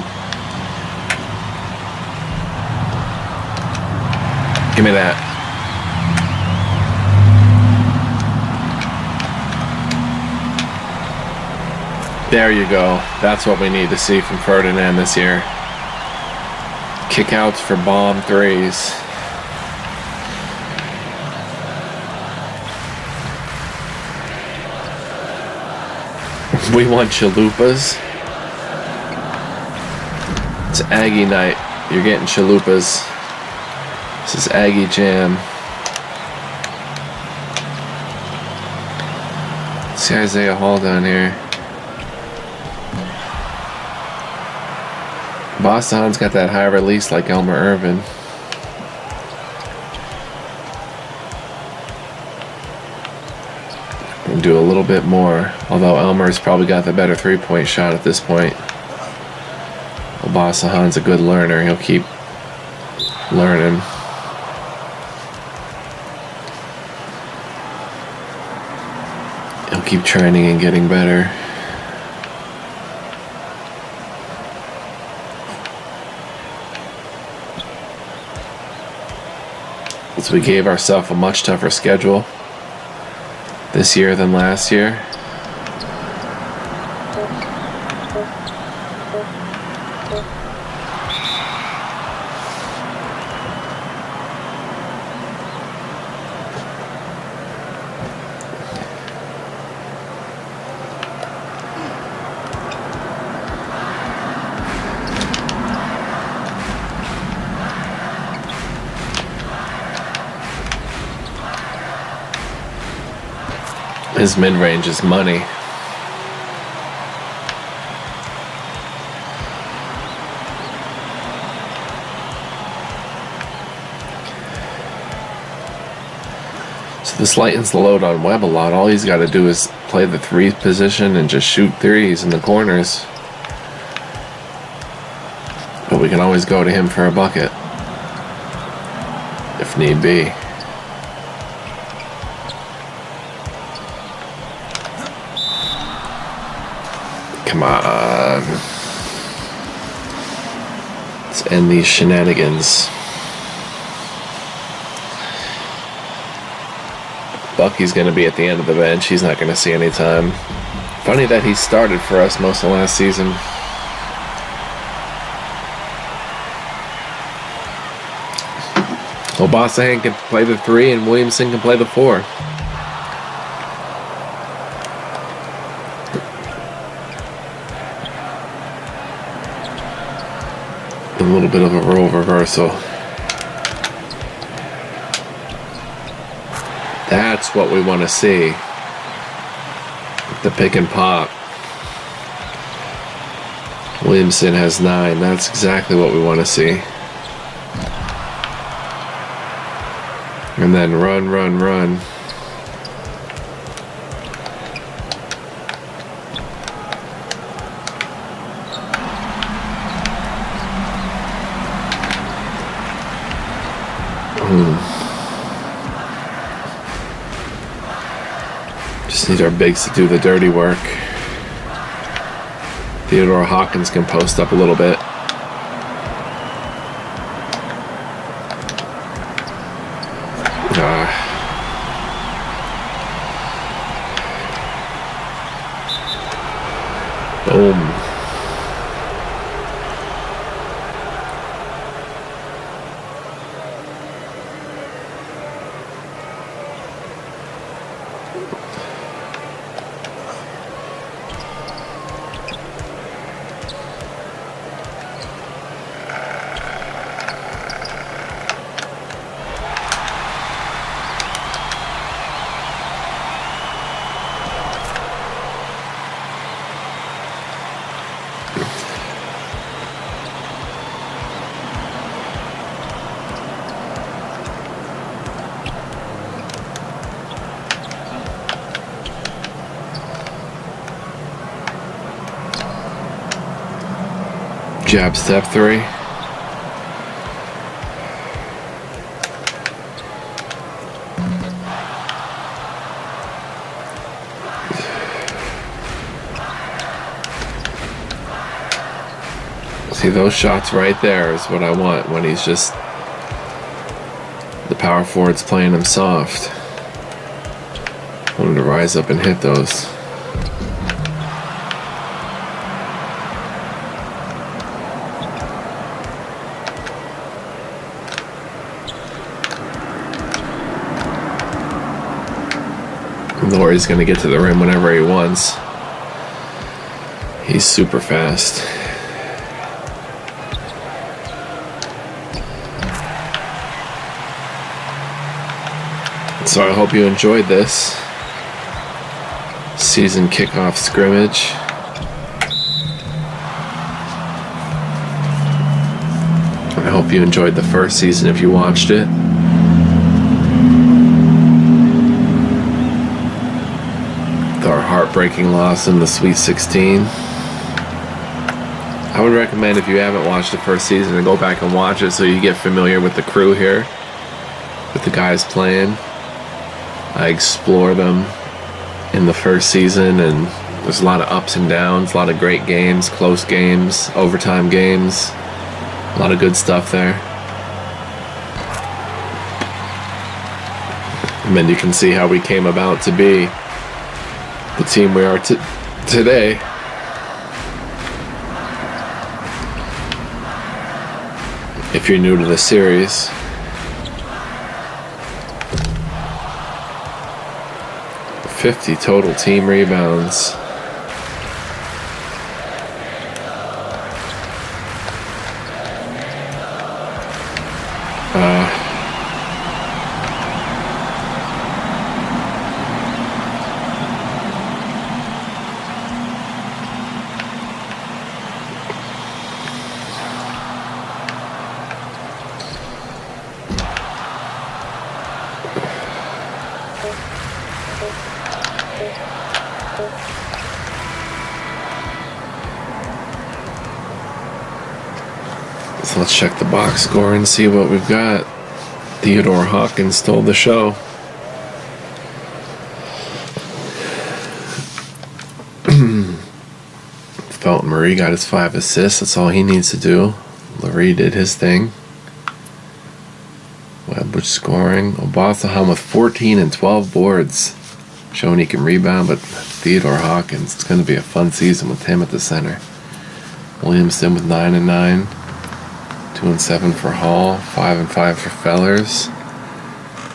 Give me that. There you go. That's what we need to see from Ferdinand this year. Kickouts for bomb threes. We want chalupas. It's Aggie night. You're getting chalupas. This is Aggie Jam. See Isaiah Hall down here. Boston's got that high release like Elmer Irvin. We'll do a little bit more, although Elmer's probably got the better three-point shot at this point. Well, Boston's a good learner. He'll keep learning. He'll keep training and getting better. So we gave ourselves a much tougher schedule this year than last year. His mid-range is money. So this lightens the load on Webb a lot. All he's got to do is play the three position and just shoot threes in the corners. But we can always go to him for a bucket if need be. Come on. Let's end these shenanigans. Bucky's going to be at the end of the bench. He's not going to see any time. Funny that he started for us most of last season. Well, Boston can play the three and Williamson can play the four. little bit of a role reversal. That's what we want to see. The pick and pop. Williamson has 9. That's exactly what we want to see. And then run, run, run. Just need our bigs to do the dirty work. Theodore Hawkins can post up a little bit. Boom. Jab step 3. See, those shots right there is what I want when he's just, the power forward's playing him soft. I want him to rise up and hit those. Laurie's going to get to the rim whenever he wants. He's super fast. So I hope you enjoyed this season kickoff scrimmage. I hope you enjoyed the first season if you watched it. Our heartbreaking loss in the Sweet 16. I would recommend, if you haven't watched the first season, to go back and watch it so you get familiar with the crew here, with the guys playing. I explore them in the first season, and there's a lot of ups and downs, a lot of great games, close games, overtime games, a lot of good stuff there. And then you can see how we came about to be the team we are today. If you're new to the series, '50 total team rebounds. So let's check the box score and see what we've got. Theodore Hawkins stole the show. Felton Marie got his 5 assists. That's all he needs to do. Larry did his thing. Webb was scoring. Obathaham with 14 and 12 boards. Showing he can rebound, but Theodore Hawkins, it's going to be a fun season with him at the center. Williamson with 9 and 9. 2 and 7 for Hall. 5 and 5 for Fellers.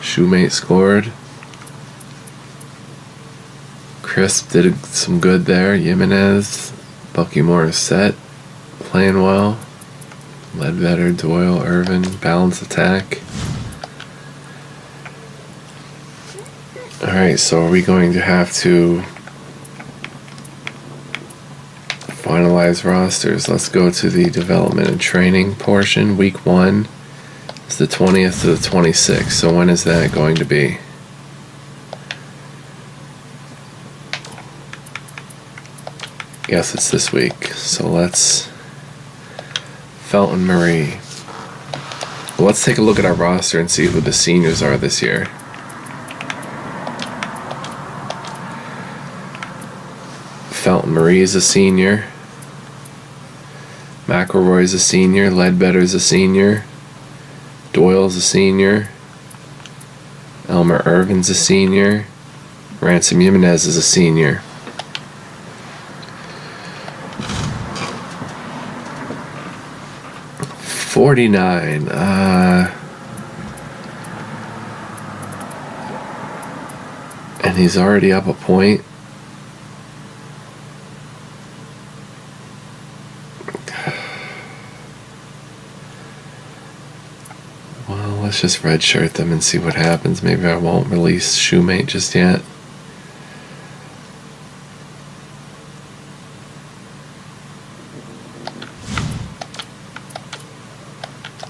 Shoemate scored. Crisp did some good there. Jimenez. Bucky Moore is set. Playing well. Ledbetter, Doyle, Irvin, balance attack. Alright, so are we going to have to finalize rosters? Let's go to the development and training portion. Week 1 is the 20th to the 26th. So when is that going to be? Yes, it's this week. So let's Felton Marie. Well, let's take a look at our roster and see who the seniors are this year. Felton Marie is a senior. McElroy is a senior. Ledbetter is a senior. Doyle is a senior. Elmer Irvin's a senior. Ransom Jimenez is a senior. $49. And he's already up a point. Well, let's just redshirt them and see what happens. Maybe I won't release Shoemate just yet.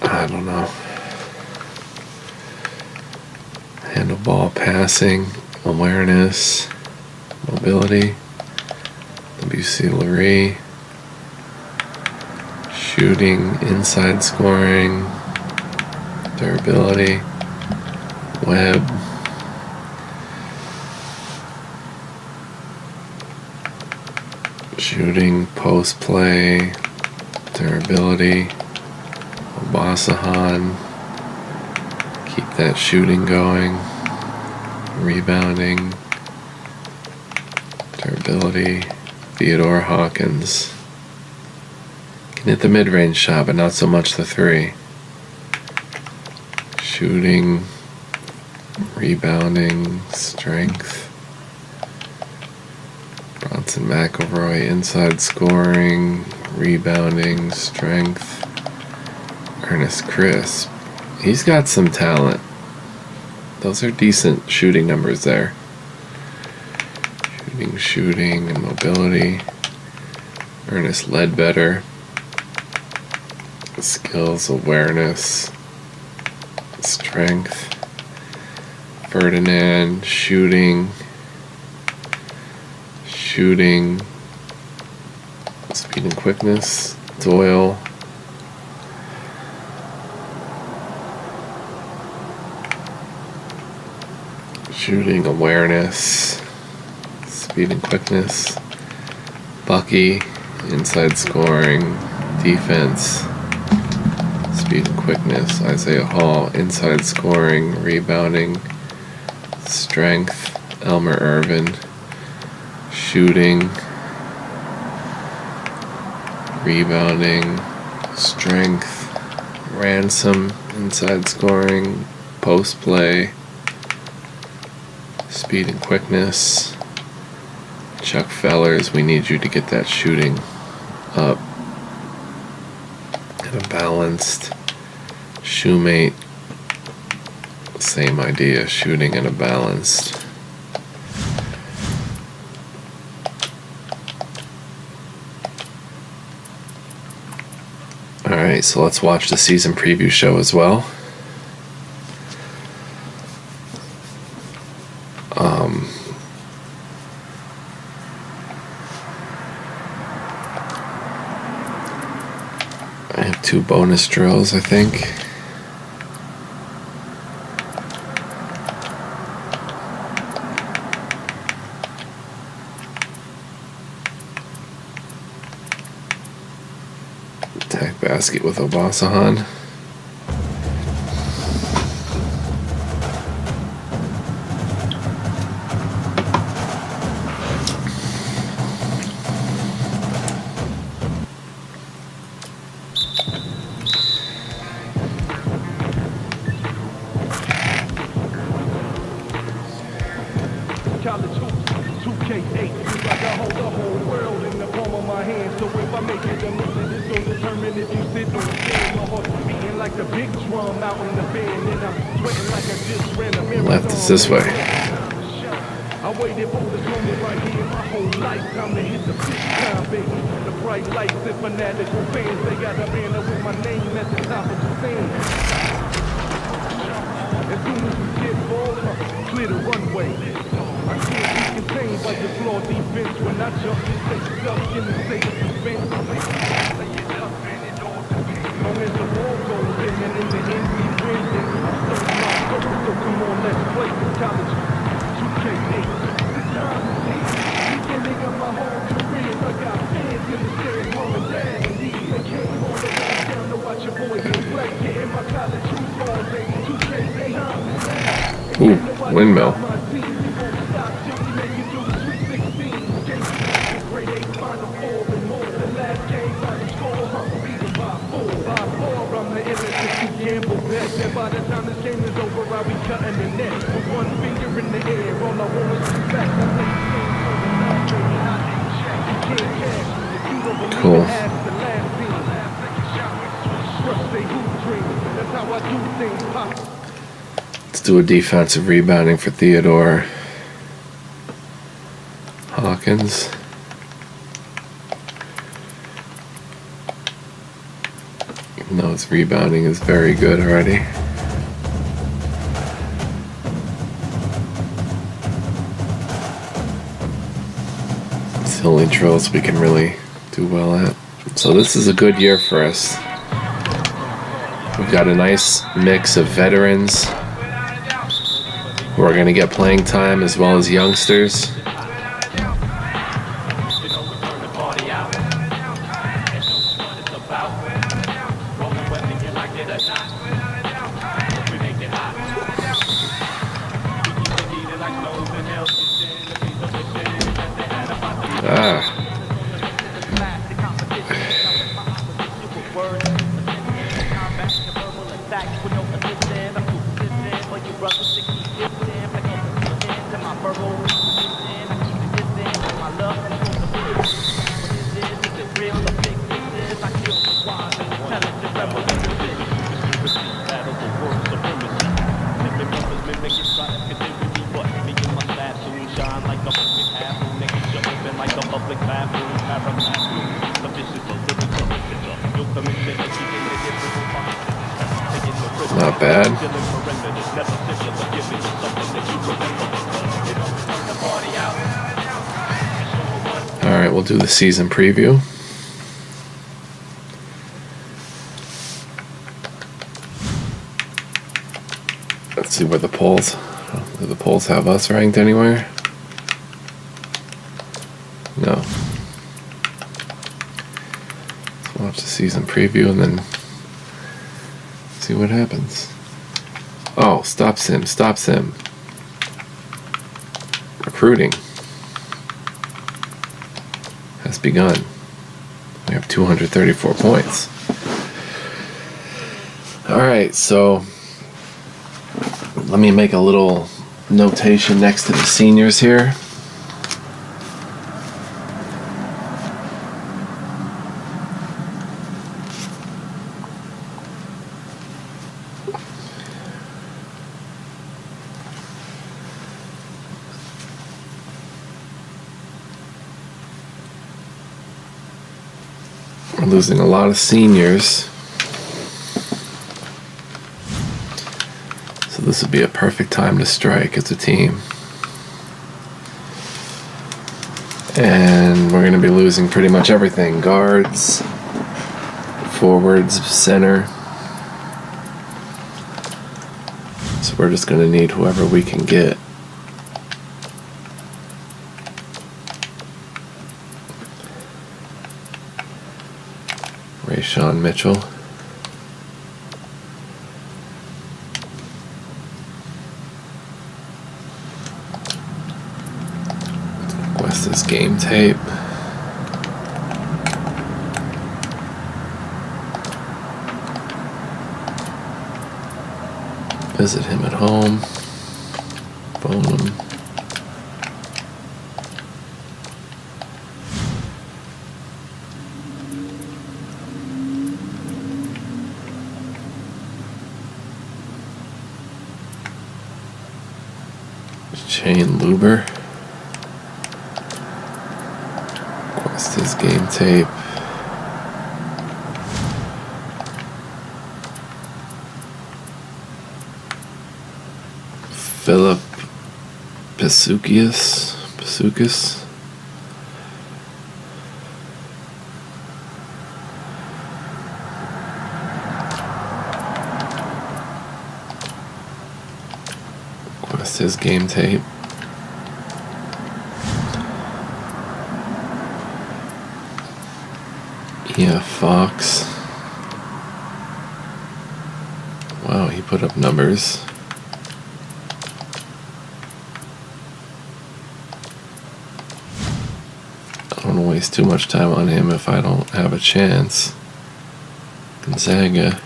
I don't know. Handle ball, passing, awareness, mobility, WC Lurie, shooting, inside scoring, durability, web, shooting, post play, durability, Obasahan, keep that shooting going, rebounding, durability, Theodore Hawkins, can hit the mid-range shot but not so much the three, shooting, rebounding, strength, Bronson McElroy, inside scoring, rebounding, strength, Ernest Crisp. He's got some talent. Those are decent shooting numbers there. Shooting, and mobility. Ernest Ledbetter. Skills, awareness, strength. Ferdinand, shooting, speed and quickness. Doyle. Shooting, awareness, speed and quickness. Bucky, inside scoring, defense, speed and quickness. Isaiah Hall, inside scoring, rebounding, strength. Elmer Irvin, shooting, rebounding, strength. Ransom, inside scoring, post play, speed and quickness. Chuck Fellers, we need you to get that shooting up. And a balanced. Shoemate, same idea, shooting and a balanced. Alright, so let's watch the season preview show as well. I have 2 bonus drills, I think. Attack basket with Obasahan. College hoops, 2K8, like I hold the whole world in the palm of my my hands, so if I make it a mission, it's gonna determine if you sit or stand. My heart beating like the big drum out in the band, and I'm sweating like I just ran a marathon. Left is this way. I waited for this moment right here my whole lifetime to hit the big time, baby. The bright lights and fanatical fans, they got a banner with my name at the top of the stand. As soon as we get ballin', clear the runway. I can't be contained by the flawed defense when I jump and stay stuck in the state of defense. Long as the ball goes in and in the end we win, then I'm still my focus. So come on, let's play this college 2K8. The time is here. Beginning of my whole career, I got fans in the stereo, mom and dad, and they came on the last down to watch your boy get black, getting my college shoes on, baby. 2K8. Ooh, windmill. By the time this game is over, I'll be cutting the net with one finger in the air. All I want is respect. I think the game's over now, baby. I ain't check. You can't cash me if you don't believe Cool. it. Ask the last team. Trust they hoop dream. That's how I do things. Pop. Let's do a defensive rebounding for Theodore Hawkins. Even though his rebounding is very good already. It's the only drills we can really do well at. So this is a good year for us. We've got a nice mix of veterans who are going to get playing time as well as youngsters. Not bad. Alright, we'll do the season preview. Let's see where the polls. Do the polls have us ranked anywhere? No. Let's watch the season preview and then see what happens. Oh, stop sim. Recruiting has begun. We have 234 points. Alright, so let me make a little notation next to the seniors here. We're losing a lot of seniors. So this would be a perfect time to strike as a team. And we're going to be losing pretty much everything. Guards, forwards, center. So we're just going to need whoever we can get. Sean Mitchell. Request his game tape. Visit him at home. Phone him. Shane Luber. Request his game tape. Philip Pasukis. Request his game tape. Yeah, Fox. Wow, he put up numbers. I don't want to waste too much time on him if I don't have a chance. Gonzaga.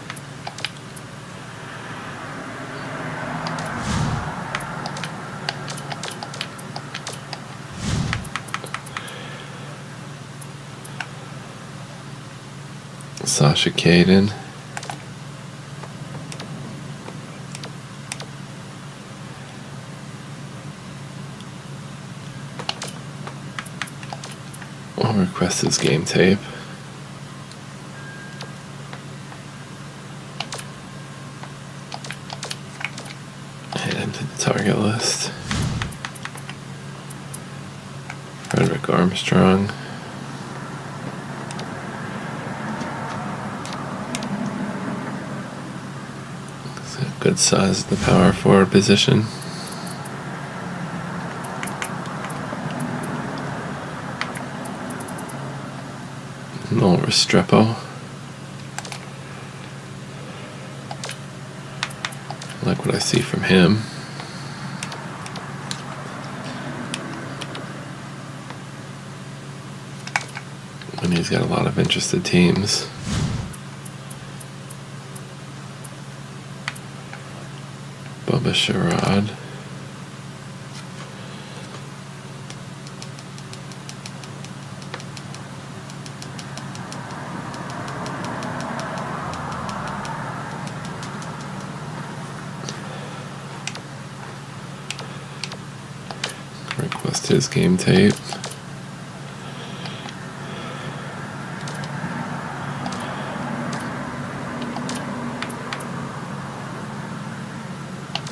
Sasha Caden. I'll request his game tape. Add him to the target list. Frederick Armstrong. Good size at the power forward position. Noel Restrepo. I like what I see from him. And he's got a lot of interested teams. Bubba Sherrod. Request his game tape.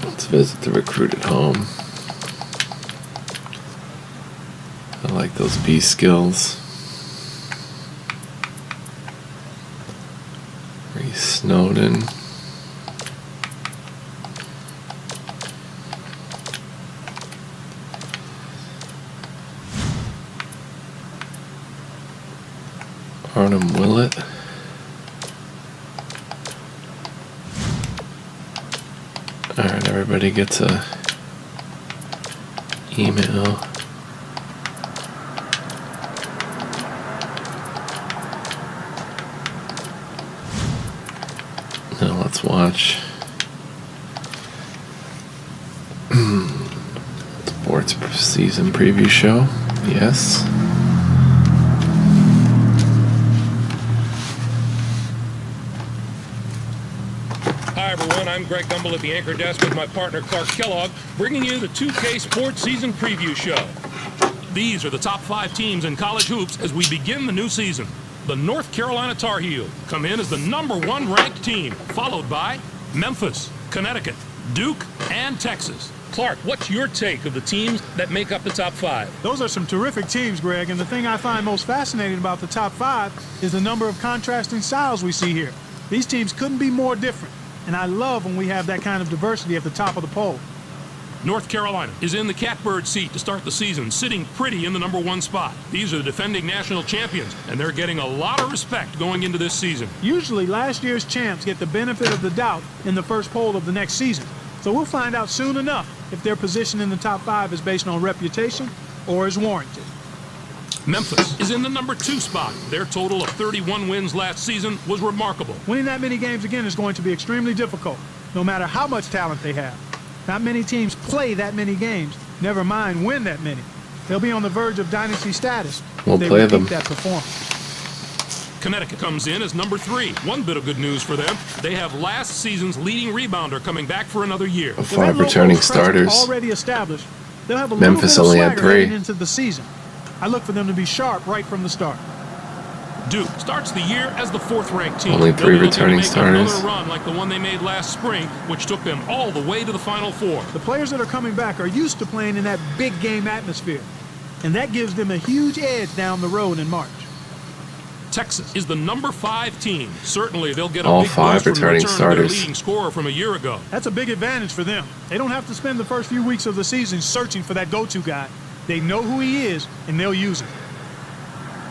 Let's visit the recruit at home. I like those B skills. Reese Snowden. Arnhem Willett. Alright, everybody gets a email. Now let's watch sports season preview show. Yes. I'm Greg Gumbel at the anchor desk with my partner Clark Kellogg, bringing you the 2K Sports Season Preview Show. These are the top 5 teams in college hoops as we begin the new season. The North Carolina Tar Heels come in as the #1 ranked team, followed by Memphis, Connecticut, Duke, and Texas. Clark, what's your take of the teams that make up the top 5? Those are some terrific teams, Greg, and the thing I find most fascinating about the top 5 is the number of contrasting styles we see here. These teams couldn't be more different. And I love when we have that kind of diversity at the top of the poll. North Carolina is in the catbird seat to start the season, sitting pretty in the #1 spot. These are the defending national champions, and they're getting a lot of respect going into this season. Usually, last year's champs get the benefit of the doubt in the first poll of the next season. So we'll find out soon enough if their position in the top 5 is based on reputation or is warranted. Memphis is in the #2 spot. Their total of 31 wins last season was remarkable. Winning that many games again is going to be extremely difficult, no matter how much talent they have. Not many teams play that many games, never mind win that many. They'll be on the verge of dynasty status We'll if they play repeat them. that performance. Connecticut comes in as #3. One bit of good news for them. They have last season's leading rebounder coming back for another year. Five returning starters. Already established, They'll have a Memphis little only bit of had swagger 3. heading into the season. I look for them to be sharp right from the start. Duke starts the year as the 4th-ranked team. Only 3 They'll be looking returning to make starters. Another run like the one they made last spring, which took them all the way to the Final Four. The players that are coming back are used to playing in that big game atmosphere, and that gives them a huge edge down the road in March. Texas is the number 5 team. Certainly, they'll get a All big 5 boost from the returning return of starters. their leading scorer from a year ago. That's a big advantage for them. They don't have to spend the first few weeks of the season searching for that go-to guy. They know who he is, and they'll use him.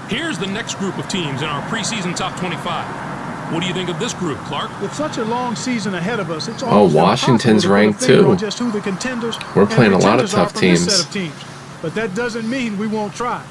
Here's the next group of teams in our preseason top 25. What do you think of this group, Clark? With such a long season ahead of us, it's Oh, almost Washington's impossible to put a ranked finger too. on just who the contenders We're and playing a lot of pretenders are tough from this teams. set of teams. But that doesn't mean we won't try.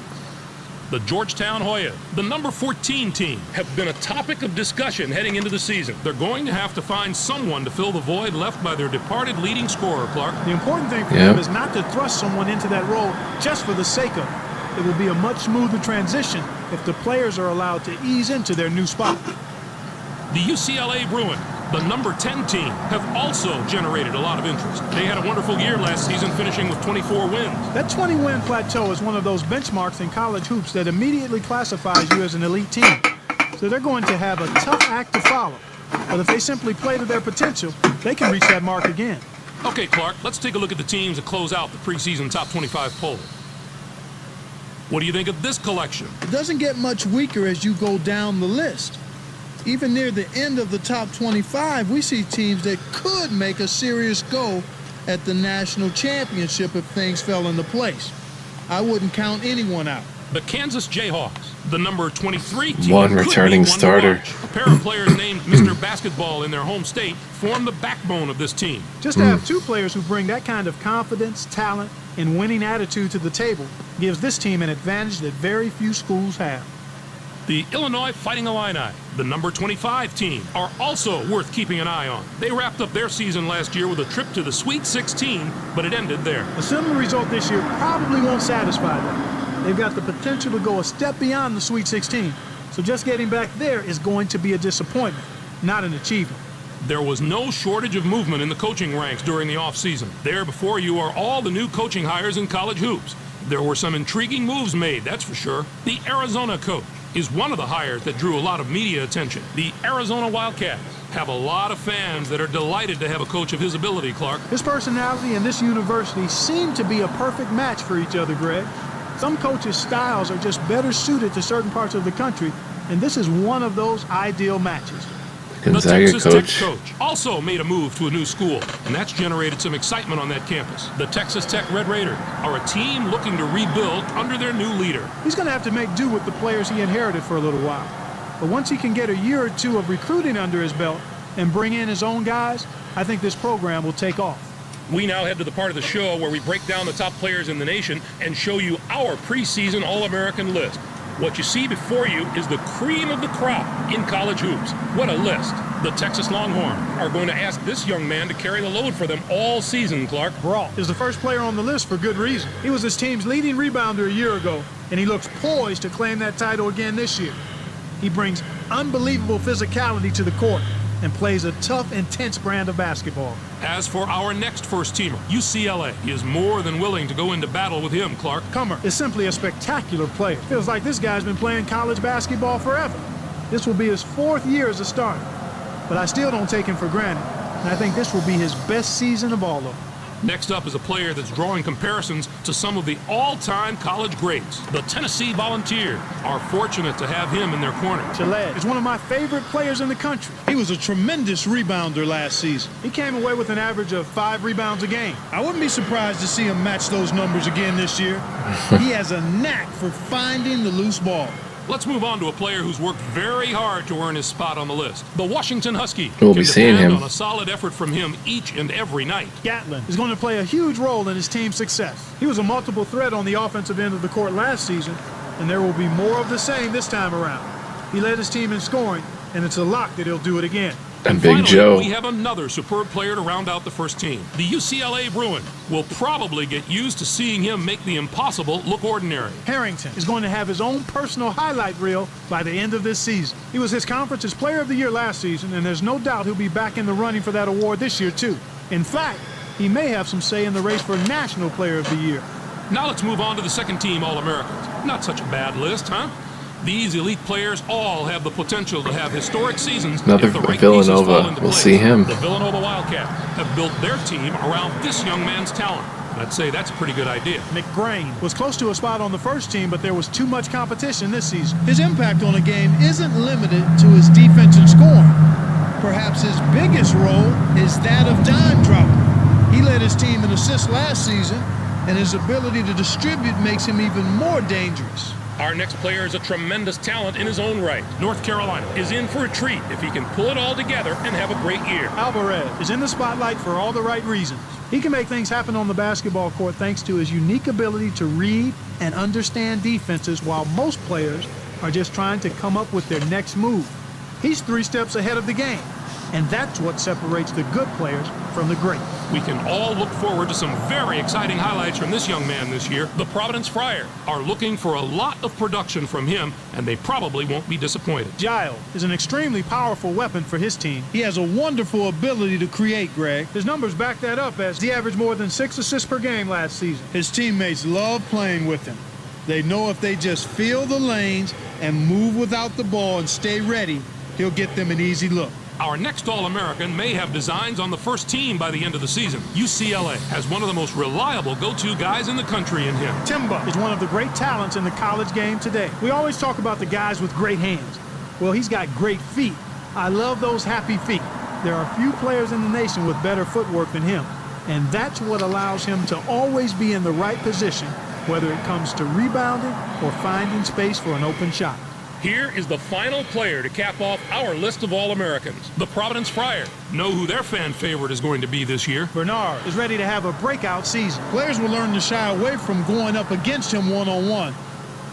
The Georgetown Hoyas, the number 14 team, have been a topic of discussion heading into the season. They're going to have to find someone to fill the void left by their departed leading scorer, Clark. The important thing for Yep. them is not to thrust someone into that role just for the sake of it. It will be a much smoother transition if the players are allowed to ease into their new spot. The UCLA Bruins, the number 10 team, have also generated a lot of interest. They had a wonderful year last season, finishing with 24 wins. That 20-win plateau is one of those benchmarks in college hoops that immediately classifies you as an elite team. So they're going to have a tough act to follow. But if they simply play to their potential, they can reach that mark again. Okay, Clark, let's take a look at the teams that close out the preseason top 25 poll. What do you think of this collection? It doesn't get much weaker as you go down the list. Even near the end of the top 25, we see teams that could make a serious go at the national championship if things fell into place. I wouldn't count anyone out. The Kansas Jayhawks, the number 23 team. One could be returning one to starter. watch. A pair of players named Mr. Basketball in their home state form the backbone of this team. Just to have 2 players who bring that kind of confidence, talent, and winning attitude to the table gives this team an advantage that very few schools have. The Illinois Fighting Illini, the number 25 team, are also worth keeping an eye on. They wrapped up their season last year with a trip to the Sweet 16, but it ended there. A similar result this year probably won't satisfy them. They've got the potential to go a step beyond the Sweet 16, so just getting back there is going to be a disappointment, not an achievement. There was no shortage of movement in the coaching ranks during the offseason. There before you are all the new coaching hires in college hoops. There were some intriguing moves made, that's for sure. The Arizona coach is one of the hires that drew a lot of media attention. The Arizona Wildcats have a lot of fans that are delighted to have a coach of his ability, Clark. His personality and this university seem to be a perfect match for each other, Greg. Some coaches' styles are just better suited to certain parts of the country, and this is one of those ideal matches. Gonzaga the Texas coach. Tech coach also made a move to a new school, and that's generated some excitement on that campus. The Texas Tech Red Raiders are a team looking to rebuild under their new leader. He's going to have to make do with the players he inherited for a little while. But once he can get a year or 2 of recruiting under his belt and bring in his own guys, I think this program will take off. We now head to the part of the show where we break down the top players in the nation and show you our preseason All-American list. What you see before you is the cream of the crop in college hoops. What a list. The Texas Longhorns are going to ask this young man to carry the load for them all season, Clark. Brault is the first player on the list for good reason. He was his team's leading rebounder a year ago, and he looks poised to claim that title again this year. He brings unbelievable physicality to the court and plays a tough, intense brand of basketball. As for our next first teamer, UCLA is more than willing to go into battle with him, Clark. Comer is simply a spectacular player. Feels like this guy's been playing college basketball forever. This will be his 4th year as a starter, but I still don't take him for granted, and I think this will be his best season of all of them. Next up is a player that's drawing comparisons to some of the all-time college greats. The Tennessee Volunteers are fortunate to have him in their corner. Gillette is one of my favorite players in the country. He was a tremendous rebounder last season. He came away with an average of 5 rebounds a game. I wouldn't be surprised to see him match those numbers again this year. He has a knack for finding the loose ball. Let's move on to a player who's worked very hard to earn his spot on the list. The Washington Huskies We'll be can seeing depend him. on a solid effort from him each and every night. Gatlin is going to play a huge role in his team's success. He was a multiple threat on the offensive end of the court last season, and there will be more of the same this time around. He led his team in scoring, and it's a lock that he'll do it again. And Finally, Big Joe. we have another superb player to round out the first team. The UCLA Bruins will probably get used to seeing him make the impossible look ordinary. Harrington is going to have his own personal highlight reel by the end of this season. He was his conference's player of the year last season, and there's no doubt he'll be back in the running for that award this year, too. In fact, he may have some say in the race for National Player of the Year. Now let's move on to the second team All-Americans. Not such a bad list, huh? These elite players all have the potential to have historic seasons. Another if the right pieces fall Villanova. into We'll place. see him. The Villanova Wildcats have built their team around this young man's talent. I'd say that's a pretty good idea. McGrain was close to a spot on the first team, but there was too much competition this season. His impact on the game isn't limited to his defense and scoring. Perhaps his biggest role is that of dime dropper. He led his team in assists last season, and his ability to distribute makes him even more dangerous. Our next player is a tremendous talent in his own right. North Carolina is in for a treat if he can pull it all together and have a great year. Alvarez is in the spotlight for all the right reasons. He can make things happen on the basketball court thanks to his unique ability to read and understand defenses, while most players are just trying to come up with their next move. He's 3 steps ahead of the game, and that's what separates the good players from the great. We can all look forward to some very exciting highlights from this young man this year. The Providence Friars are looking for a lot of production from him, and they probably won't be disappointed. Giles is an extremely powerful weapon for his team. He has a wonderful ability to create, Greg. His numbers back that up, as he averaged more than 6 assists per game last season. His teammates love playing with him. They know if they just fill the lanes and move without the ball and stay ready, he'll get them an easy look. Our next All-American may have designs on the first team by the end of the season. UCLA has one of the most reliable go-to guys in the country in him. Timba is one of the great talents in the college game today. We always talk about the guys with great hands. Well, he's got great feet. I love those happy feet. There are few players in the nation with better footwork than him, and that's what allows him to always be in the right position, whether it comes to rebounding or finding space for an open shot. Here is the final player to cap off our list of All-Americans. The Providence Friars know who their fan favorite is going to be this year. Bernard is ready to have a breakout season. Players will learn to shy away from going up against him one-on-one.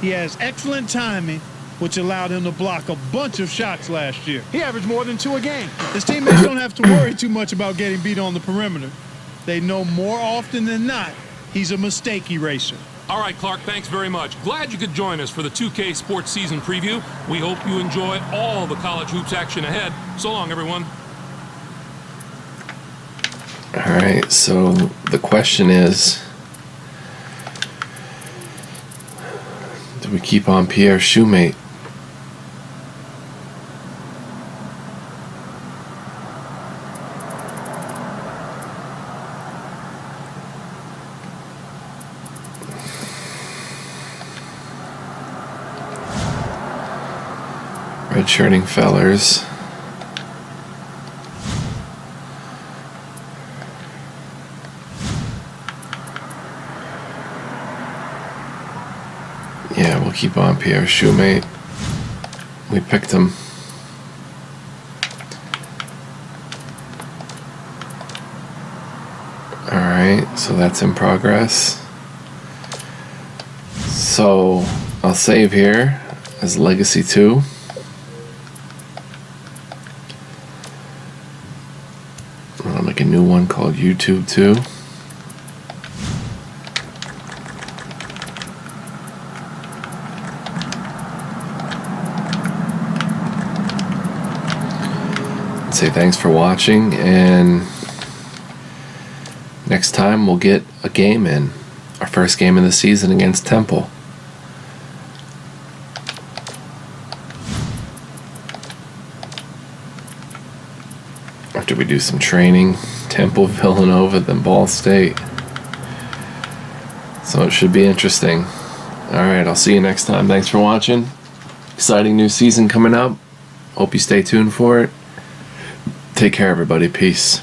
He has excellent timing, which allowed him to block a bunch of shots last year. He averaged more than 2 a game. His teammates don't have to worry too much about getting beat on the perimeter. They know more often than not he's a mistake eraser. All right, Clark, thanks very much. Glad you could join us for the 2K Sports Season Preview. We hope you enjoy all the college hoops action ahead. So long, everyone. All right, so the question is, do we keep on Pierre's shoemate? Redshirting fellers. Yeah, we'll keep on Pierre's shoemate. We picked him. Alright, so that's in progress. So I'll save here as Legacy 2. I'll make a new one called YouTube 2. Say thanks for watching, and next time we'll get a game in. Our first game of the season against Temple. After we do some training, Temple, Villanova, then Ball State. So it should be interesting. Alright, I'll see you next time. Thanks for watching. Exciting new season coming up. Hope you stay tuned for it. Take care, everybody. Peace.